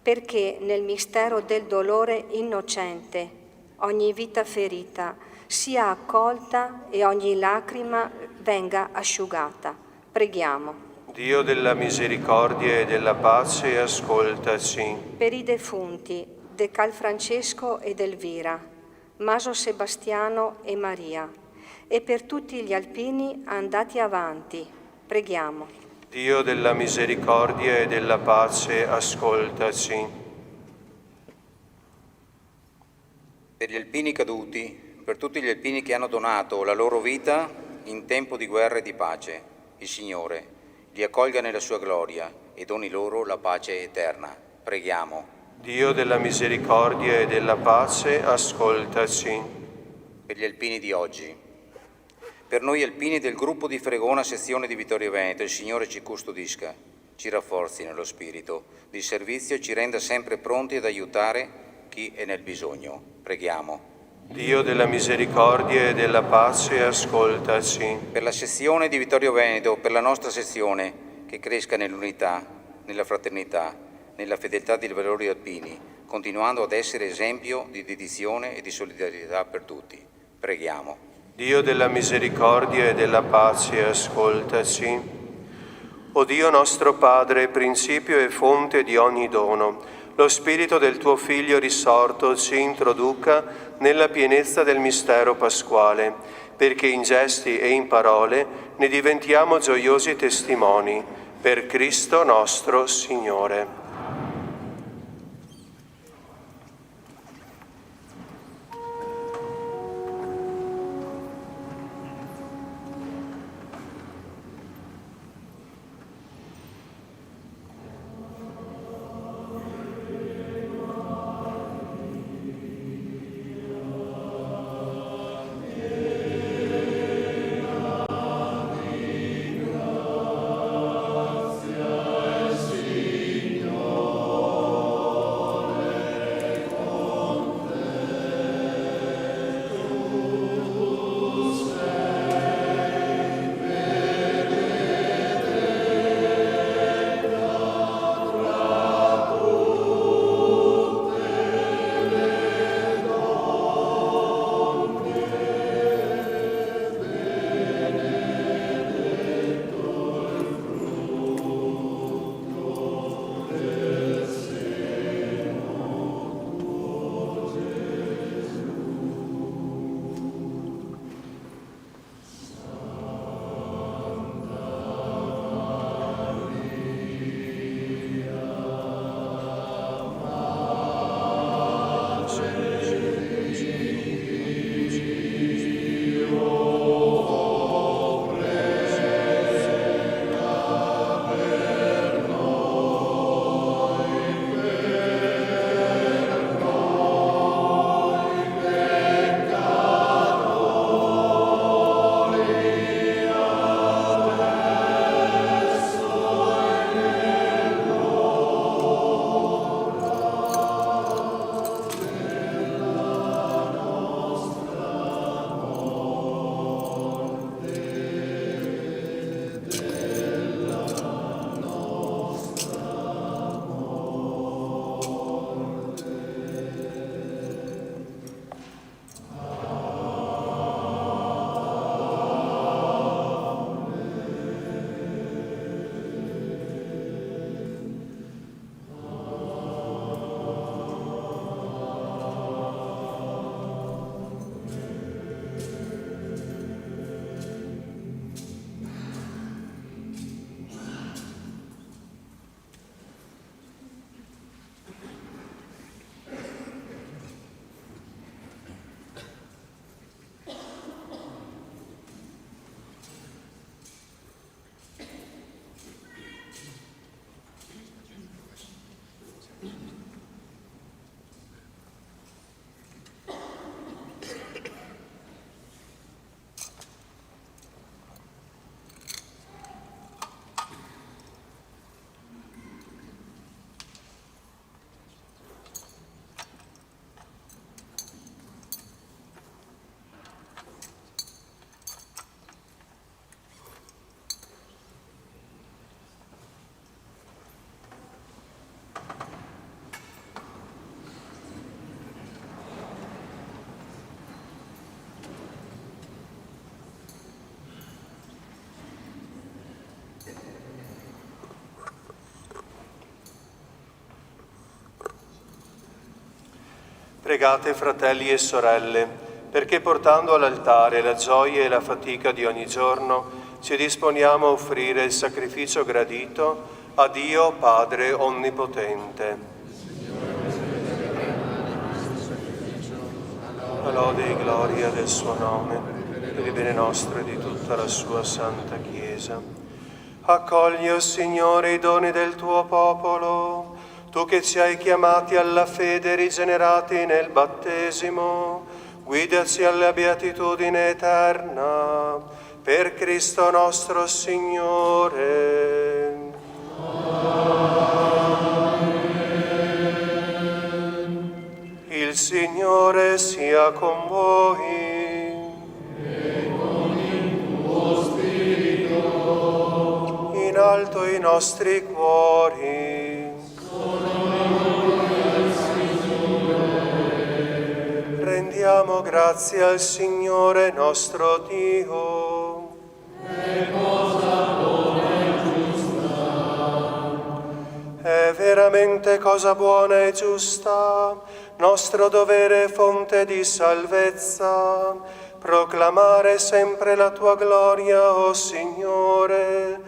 perché nel mistero del dolore innocente ogni vita ferita sia accolta e ogni lacrima venga asciugata. Preghiamo. Dio della misericordia e della pace, ascoltaci. Per i defunti De Cal Francesco ed Elvira, Maso Sebastiano e Maria, e per tutti gli alpini andati avanti, preghiamo. Dio della misericordia e della pace, ascoltaci. Per gli alpini caduti, per tutti gli alpini che hanno donato la loro vita in tempo di guerra e di pace, il Signore li accolga nella sua gloria e doni loro la pace eterna. Preghiamo. Dio della misericordia e della pace, ascoltaci. Per gli alpini di oggi, Per noi alpini del gruppo di Fregona, sezione di Vittorio Veneto, il Signore ci custodisca, ci rafforzi nello spirito di servizio e ci renda sempre pronti ad aiutare chi è nel bisogno. Preghiamo. Dio della misericordia e della pace, ascoltaci. Per la sezione di Vittorio Veneto, per la nostra sezione, che cresca nell'unità, nella fraternità, nella fedeltà dei valori alpini, continuando ad essere esempio di dedizione e di solidarietà per tutti. Preghiamo. Dio della misericordia e della pace, ascoltaci. O Dio nostro Padre, principio e fonte di ogni dono, lo Spirito del tuo Figlio risorto ci introduca nella pienezza del mistero pasquale, perché in gesti e in parole ne diventiamo gioiosi testimoni. Per Cristo nostro Signore. Pregate, fratelli e sorelle, perché portando all'altare la gioia e la fatica di ogni giorno, ci disponiamo a offrire il sacrificio gradito a Dio Padre Onnipotente. La lode e gloria del suo nome, per il bene nostro e di tutta la sua santa Chiesa. Accogli, o Signore, i doni del tuo popolo, tu che ci hai chiamati alla fede rigenerati nel battesimo, guidaci alla beatitudine eterna. Per Cristo nostro Signore. Amen. Il Signore sia con voi. E con il tuo spirito. In alto i nostri cuori. Rendiamo grazie al Signore nostro Dio. È cosa buona e giusta. È veramente cosa buona e giusta, nostro dovere e fonte di salvezza, proclamare sempre la tua gloria, o Signore,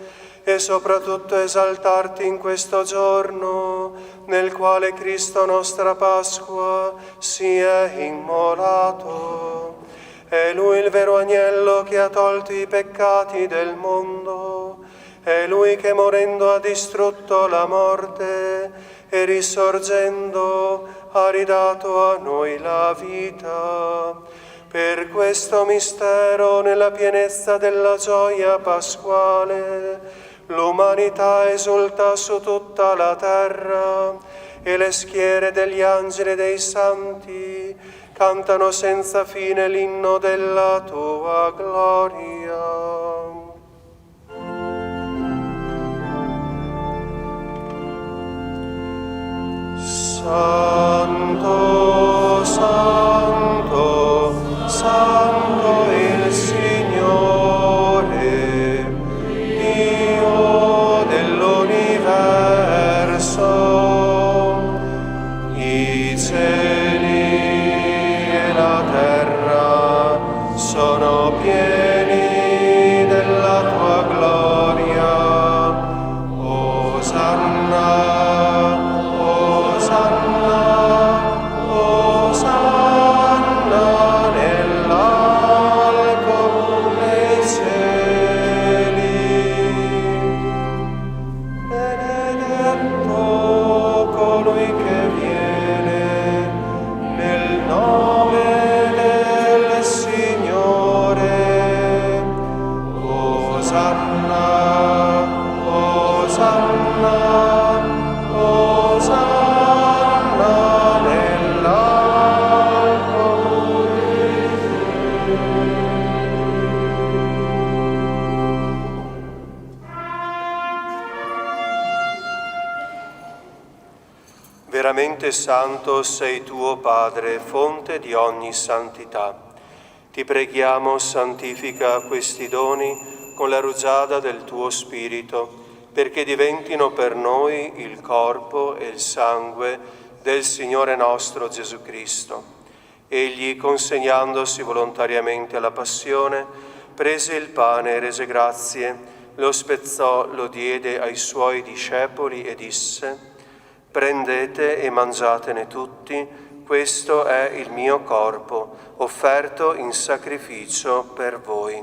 e soprattutto esaltarti in questo giorno, nel quale Cristo nostra Pasqua si è immolato. È Lui il vero agnello che ha tolto i peccati del mondo. È Lui che morendo ha distrutto la morte e risorgendo ha ridato a noi la vita. Per questo mistero, nella pienezza della gioia pasquale, l'umanità esulta su tutta la terra e le schiere degli angeli e dei santi cantano senza fine l'inno della tua gloria. Santo, santo, santo il Signore, Dio dell'universo. I cieli e la terra sono pieni della tua gloria. Osanna. Veramente santo sei tu, o Padre, fonte di ogni santità. Ti preghiamo, santifica questi doni con la rugiada del tuo Spirito, perché diventino per noi il corpo e il sangue del Signore nostro Gesù Cristo. Egli, consegnandosi volontariamente alla passione, prese il pane e rese grazie, lo spezzò, lo diede ai suoi discepoli e disse: prendete e mangiatene tutti, questo è il mio corpo, offerto in sacrificio per voi.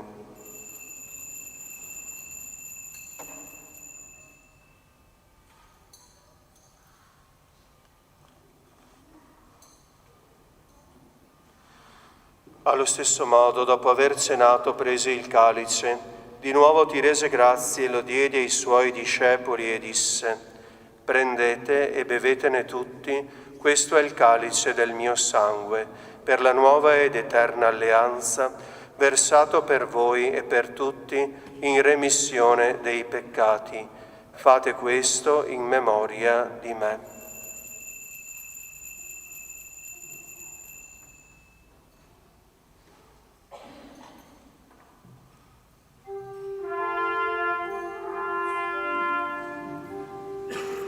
Allo stesso modo, dopo aver cenato, prese il calice, di nuovo ti rese grazie, lo diede ai suoi discepoli e disse: prendete e bevetene tutti, questo è il calice del mio sangue, per la nuova ed eterna alleanza, versato per voi e per tutti in remissione dei peccati. Fate questo in memoria di me.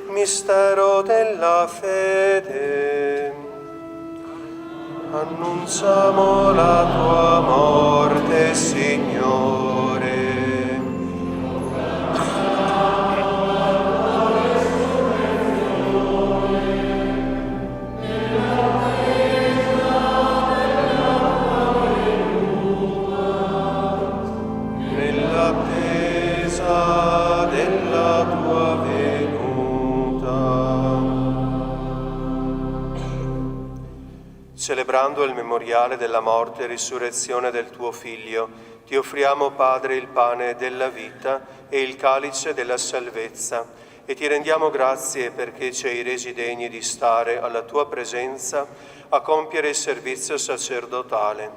Mistero della fede, annunciamo la tua morte, Signore. Nell'attesa della tua venuta. Celebrare celebrando il memoriale della morte e risurrezione del tuo Figlio, ti offriamo, Padre, il pane della vita e il calice della salvezza, e ti rendiamo grazie perché ci hai resi degni di stare alla tua presenza a compiere il servizio sacerdotale.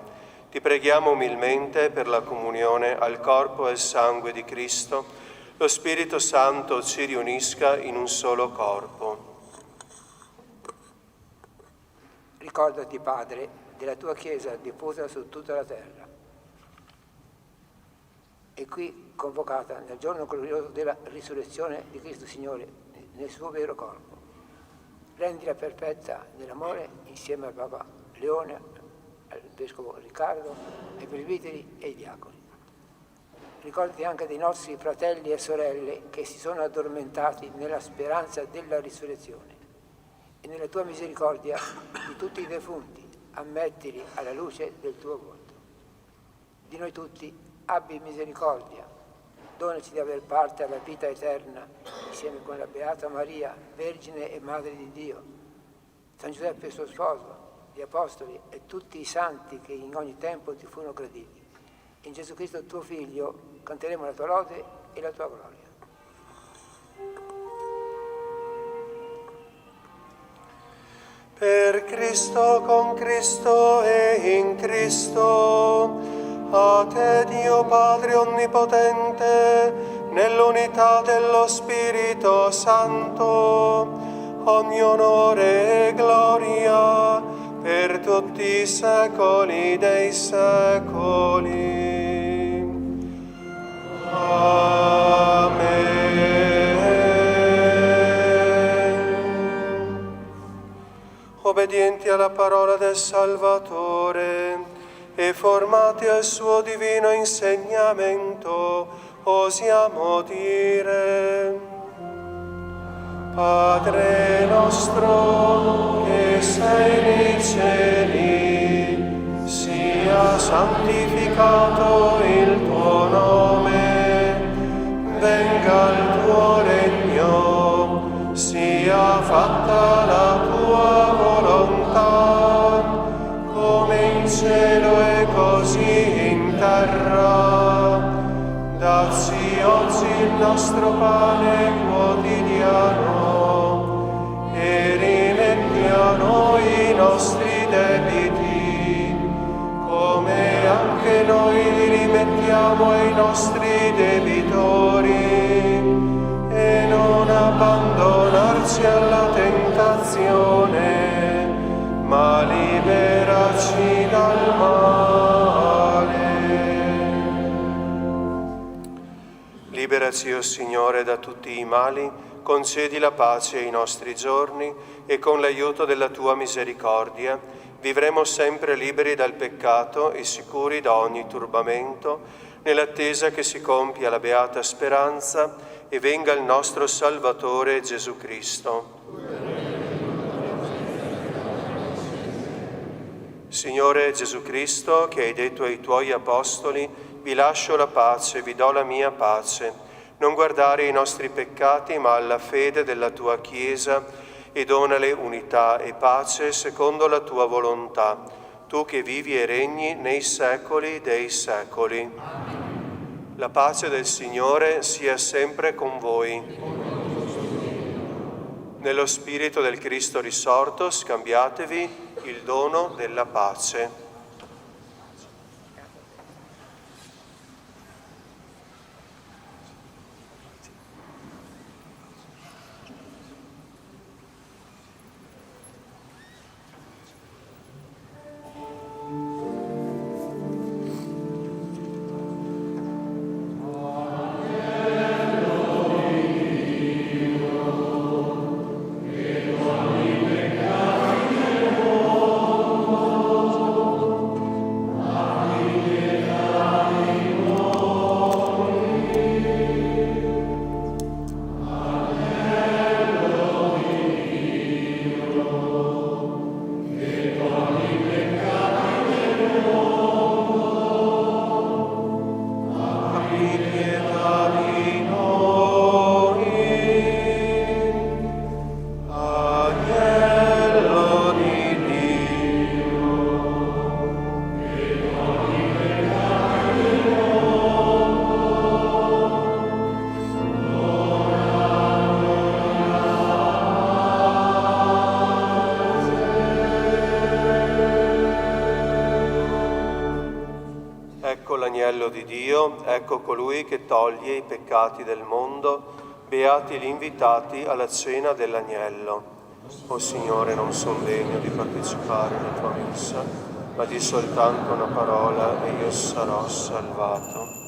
Ti preghiamo umilmente per la comunione al corpo e al sangue di Cristo. Lo Spirito Santo ci riunisca in un solo corpo. Ricordati, Padre, della tua Chiesa diffusa su tutta la terra e qui convocata nel giorno glorioso della risurrezione di Cristo Signore nel suo vero corpo. Rendila perfetta nell'amore insieme al Papa Leone, al Vescovo Riccardo, ai presbiteri e ai diaconi. Ricordati anche dei nostri fratelli e sorelle che si sono addormentati nella speranza della risurrezione e nella tua misericordia di tutti i defunti, ammettili alla luce del tuo volto. Di noi tutti abbi misericordia, donaci di aver parte alla vita eterna insieme con la Beata Maria, Vergine e Madre di Dio, San Giuseppe suo sposo, gli Apostoli e tutti i santi che in ogni tempo ti furono crediti. In Gesù Cristo tuo Figlio canteremo la tua lode e la tua gloria. Per Cristo, con Cristo e in Cristo, a te Dio Padre Onnipotente, nell'unità dello Spirito Santo, ogni onore e gloria per tutti i secoli dei secoli. Amen. Obbedienti alla parola del Salvatore e formati al suo divino insegnamento, osiamo dire: Padre nostro che sei nei cieli, sia santificato il tuo nome, venga il tuo regno, sia fatta la tua volontà, come in cielo e così in terra. Dacci oggi il nostro pane quotidiano e rimetti a noi i nostri debiti, come anche noi li rimettiamo ai nostri debitori, e non abbandonarci alla tentazione, ma liberaci dal male. Liberaci, o Signore, da tutti i mali, concedi la pace ai nostri giorni e con l'aiuto della tua misericordia vivremo sempre liberi dal peccato e sicuri da ogni turbamento, nell'attesa che si compia la beata speranza e venga il nostro Salvatore Gesù Cristo. Signore Gesù Cristo, che hai detto ai tuoi apostoli: vi lascio la pace, vi do la mia pace. Non guardare i nostri peccati, ma alla fede della tua Chiesa, e donale unità e pace secondo la tua volontà, tu che vivi e regni nei secoli dei secoli. Amen. La pace del Signore sia sempre con voi. Nello Spirito del Cristo risorto, scambiatevi il dono della pace. Ecco l'agnello di Dio, ecco colui che toglie i peccati del mondo, beati gli invitati alla cena dell'agnello. O Signore, non sono degno di partecipare alla tua messa, ma di soltanto una parola e io sarò salvato.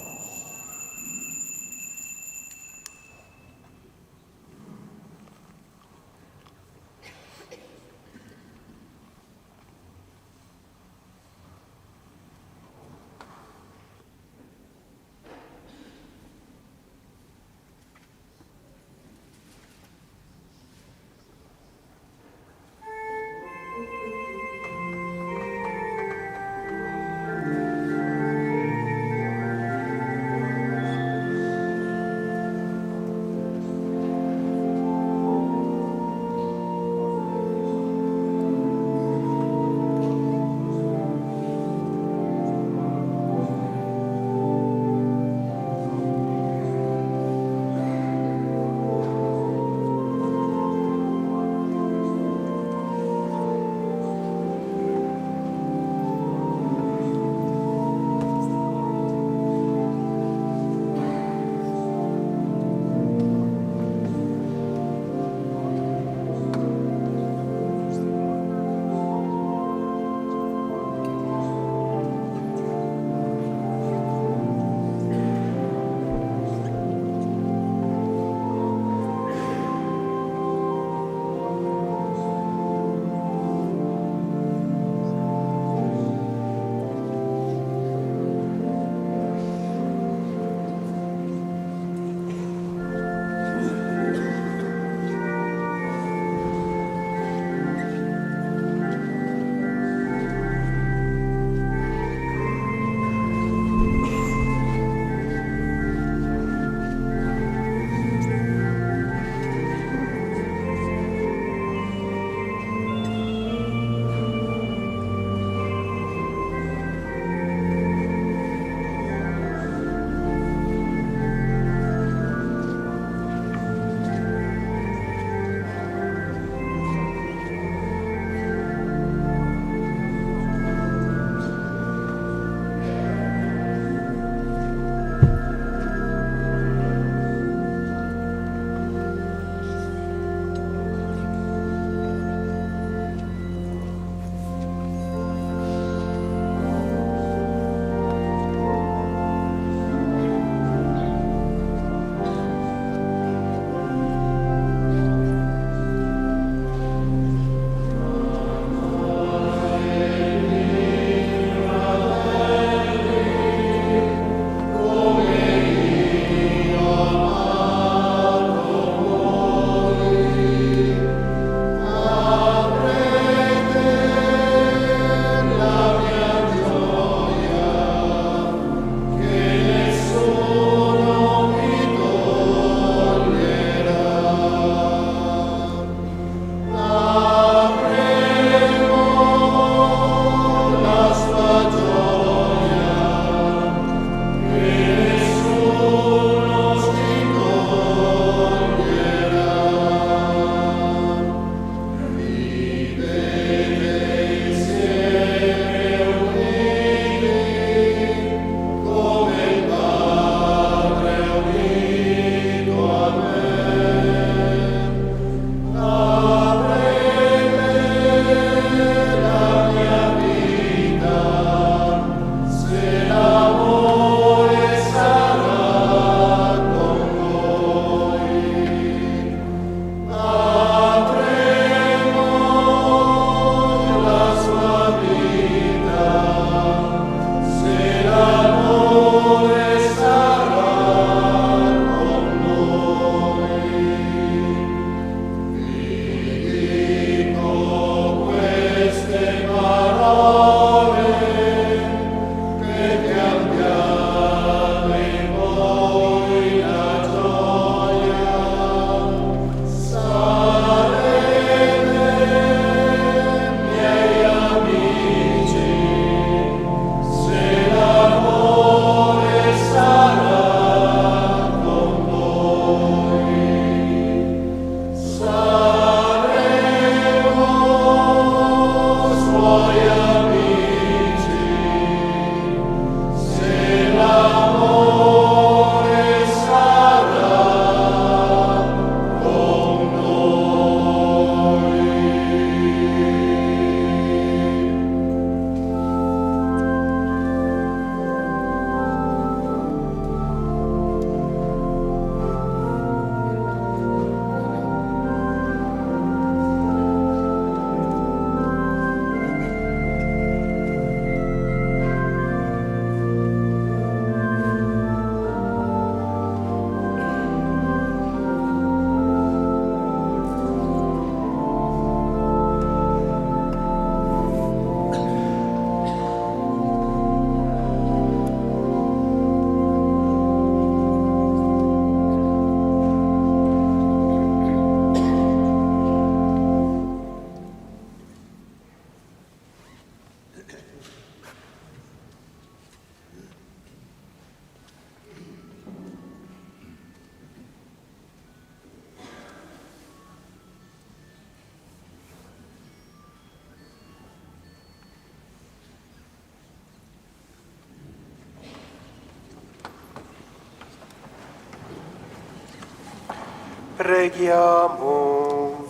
Preghiamo.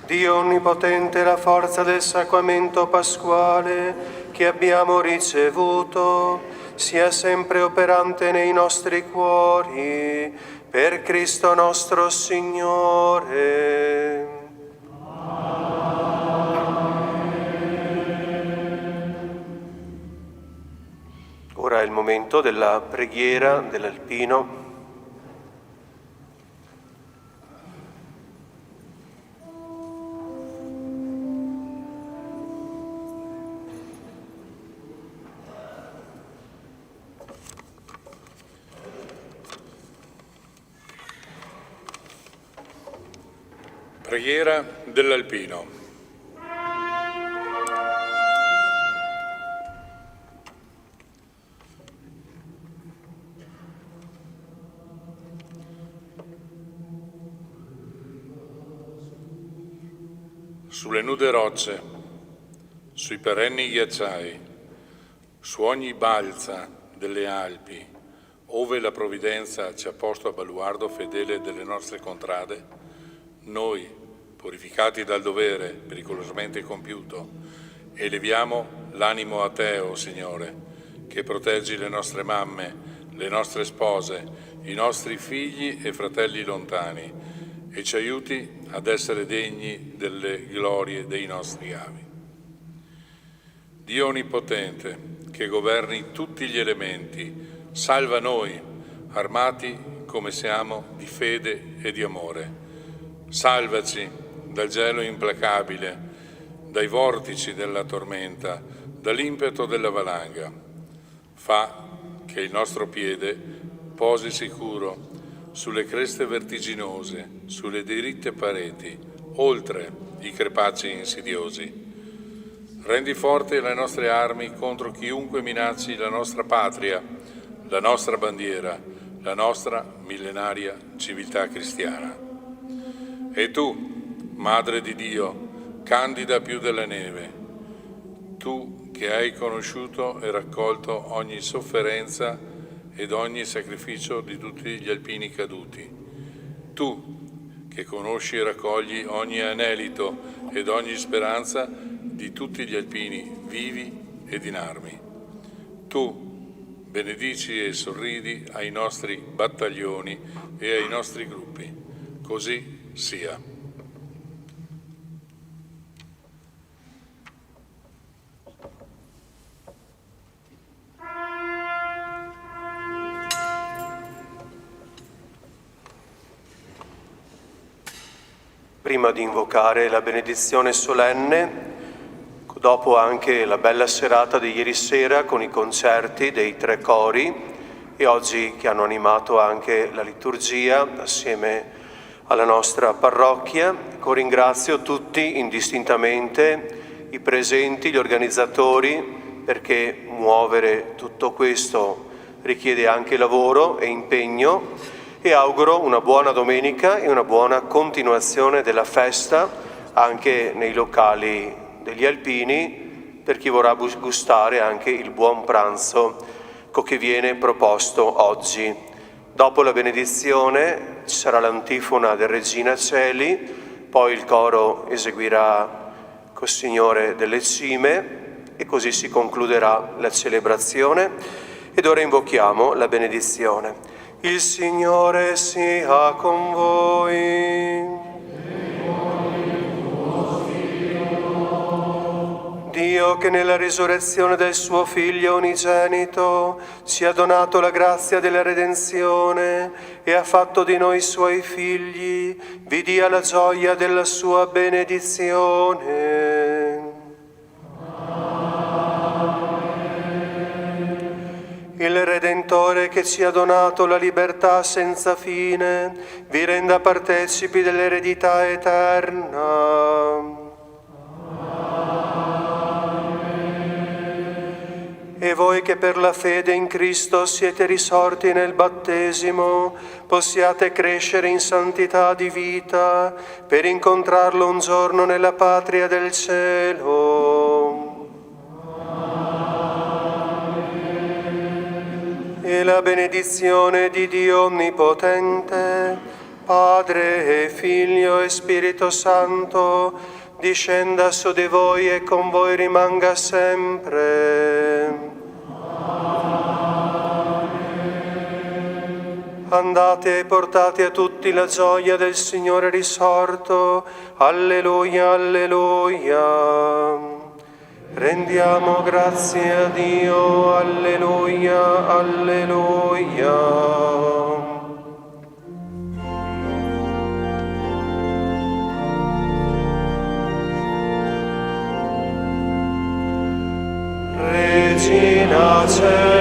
Dio Onnipotente, la forza del sacramento pasquale che abbiamo ricevuto sia sempre operante nei nostri cuori, per Cristo nostro Signore. Ora è il momento della preghiera dell'Alpino. Preghiera dell'Alpino. Sulle nude rocce, sui perenni ghiacciai, su ogni balza delle Alpi, ove la provvidenza ci ha posto a baluardo fedele delle nostre contrade, noi, purificati dal dovere pericolosamente compiuto, eleviamo l'animo a Te, o Signore, che proteggi le nostre mamme, le nostre spose, i nostri figli e fratelli lontani, e ci aiuti ad essere degni delle glorie dei nostri avi. Dio Onnipotente, che governi tutti gli elementi, salva noi, armati come siamo di fede e di amore. Salvaci dal gelo implacabile, dai vortici della tormenta, dall'impeto della valanga. Fa che il nostro piede posi sicuro sulle creste vertiginose, sulle diritte pareti, oltre i crepacci insidiosi. Rendi forti le nostre armi contro chiunque minacci la nostra patria, la nostra bandiera, la nostra millenaria civiltà cristiana. E tu, Madre di Dio, candida più della neve, tu che hai conosciuto e raccolto ogni sofferenza ed ogni sacrificio di tutti gli alpini caduti, tu che conosci e raccogli ogni anelito ed ogni speranza di tutti gli alpini vivi ed in armi, tu benedici e sorridi ai nostri battaglioni e ai nostri gruppi. Così sia. Prima di invocare la benedizione solenne, dopo anche la bella serata di ieri sera con i concerti dei 3 cori e oggi che hanno animato anche la liturgia assieme alla nostra parrocchia, ringrazio tutti indistintamente, i presenti, gli organizzatori, perché muovere tutto questo richiede anche lavoro e impegno, e auguro una buona domenica e una buona continuazione della festa anche nei locali degli alpini, per chi vorrà gustare anche il buon pranzo che viene proposto oggi. Dopo la benedizione ci sarà l'antifona del Regina Celi, poi il coro eseguirà Col Signore delle Cime e così si concluderà la celebrazione. Ed ora invochiamo la benedizione. Il Signore sia con voi. Dio, che nella risurrezione del suo Figlio unigenito ci ha donato la grazia della redenzione e ha fatto di noi suoi figli, vi dia la gioia della sua benedizione. Il Redentore, che ci ha donato la libertà senza fine, vi renda partecipi dell'eredità eterna. E voi che per la fede in Cristo siete risorti nel battesimo, possiate crescere in santità di vita per incontrarlo un giorno nella patria del cielo. E la benedizione di Dio Onnipotente, Padre e Figlio e Spirito Santo, discenda su di voi e con voi rimanga sempre. Andate e portate a tutti la gioia del Signore risorto. Alleluia, alleluia. Rendiamo grazie a Dio. Alleluia, alleluia. Regina Celi,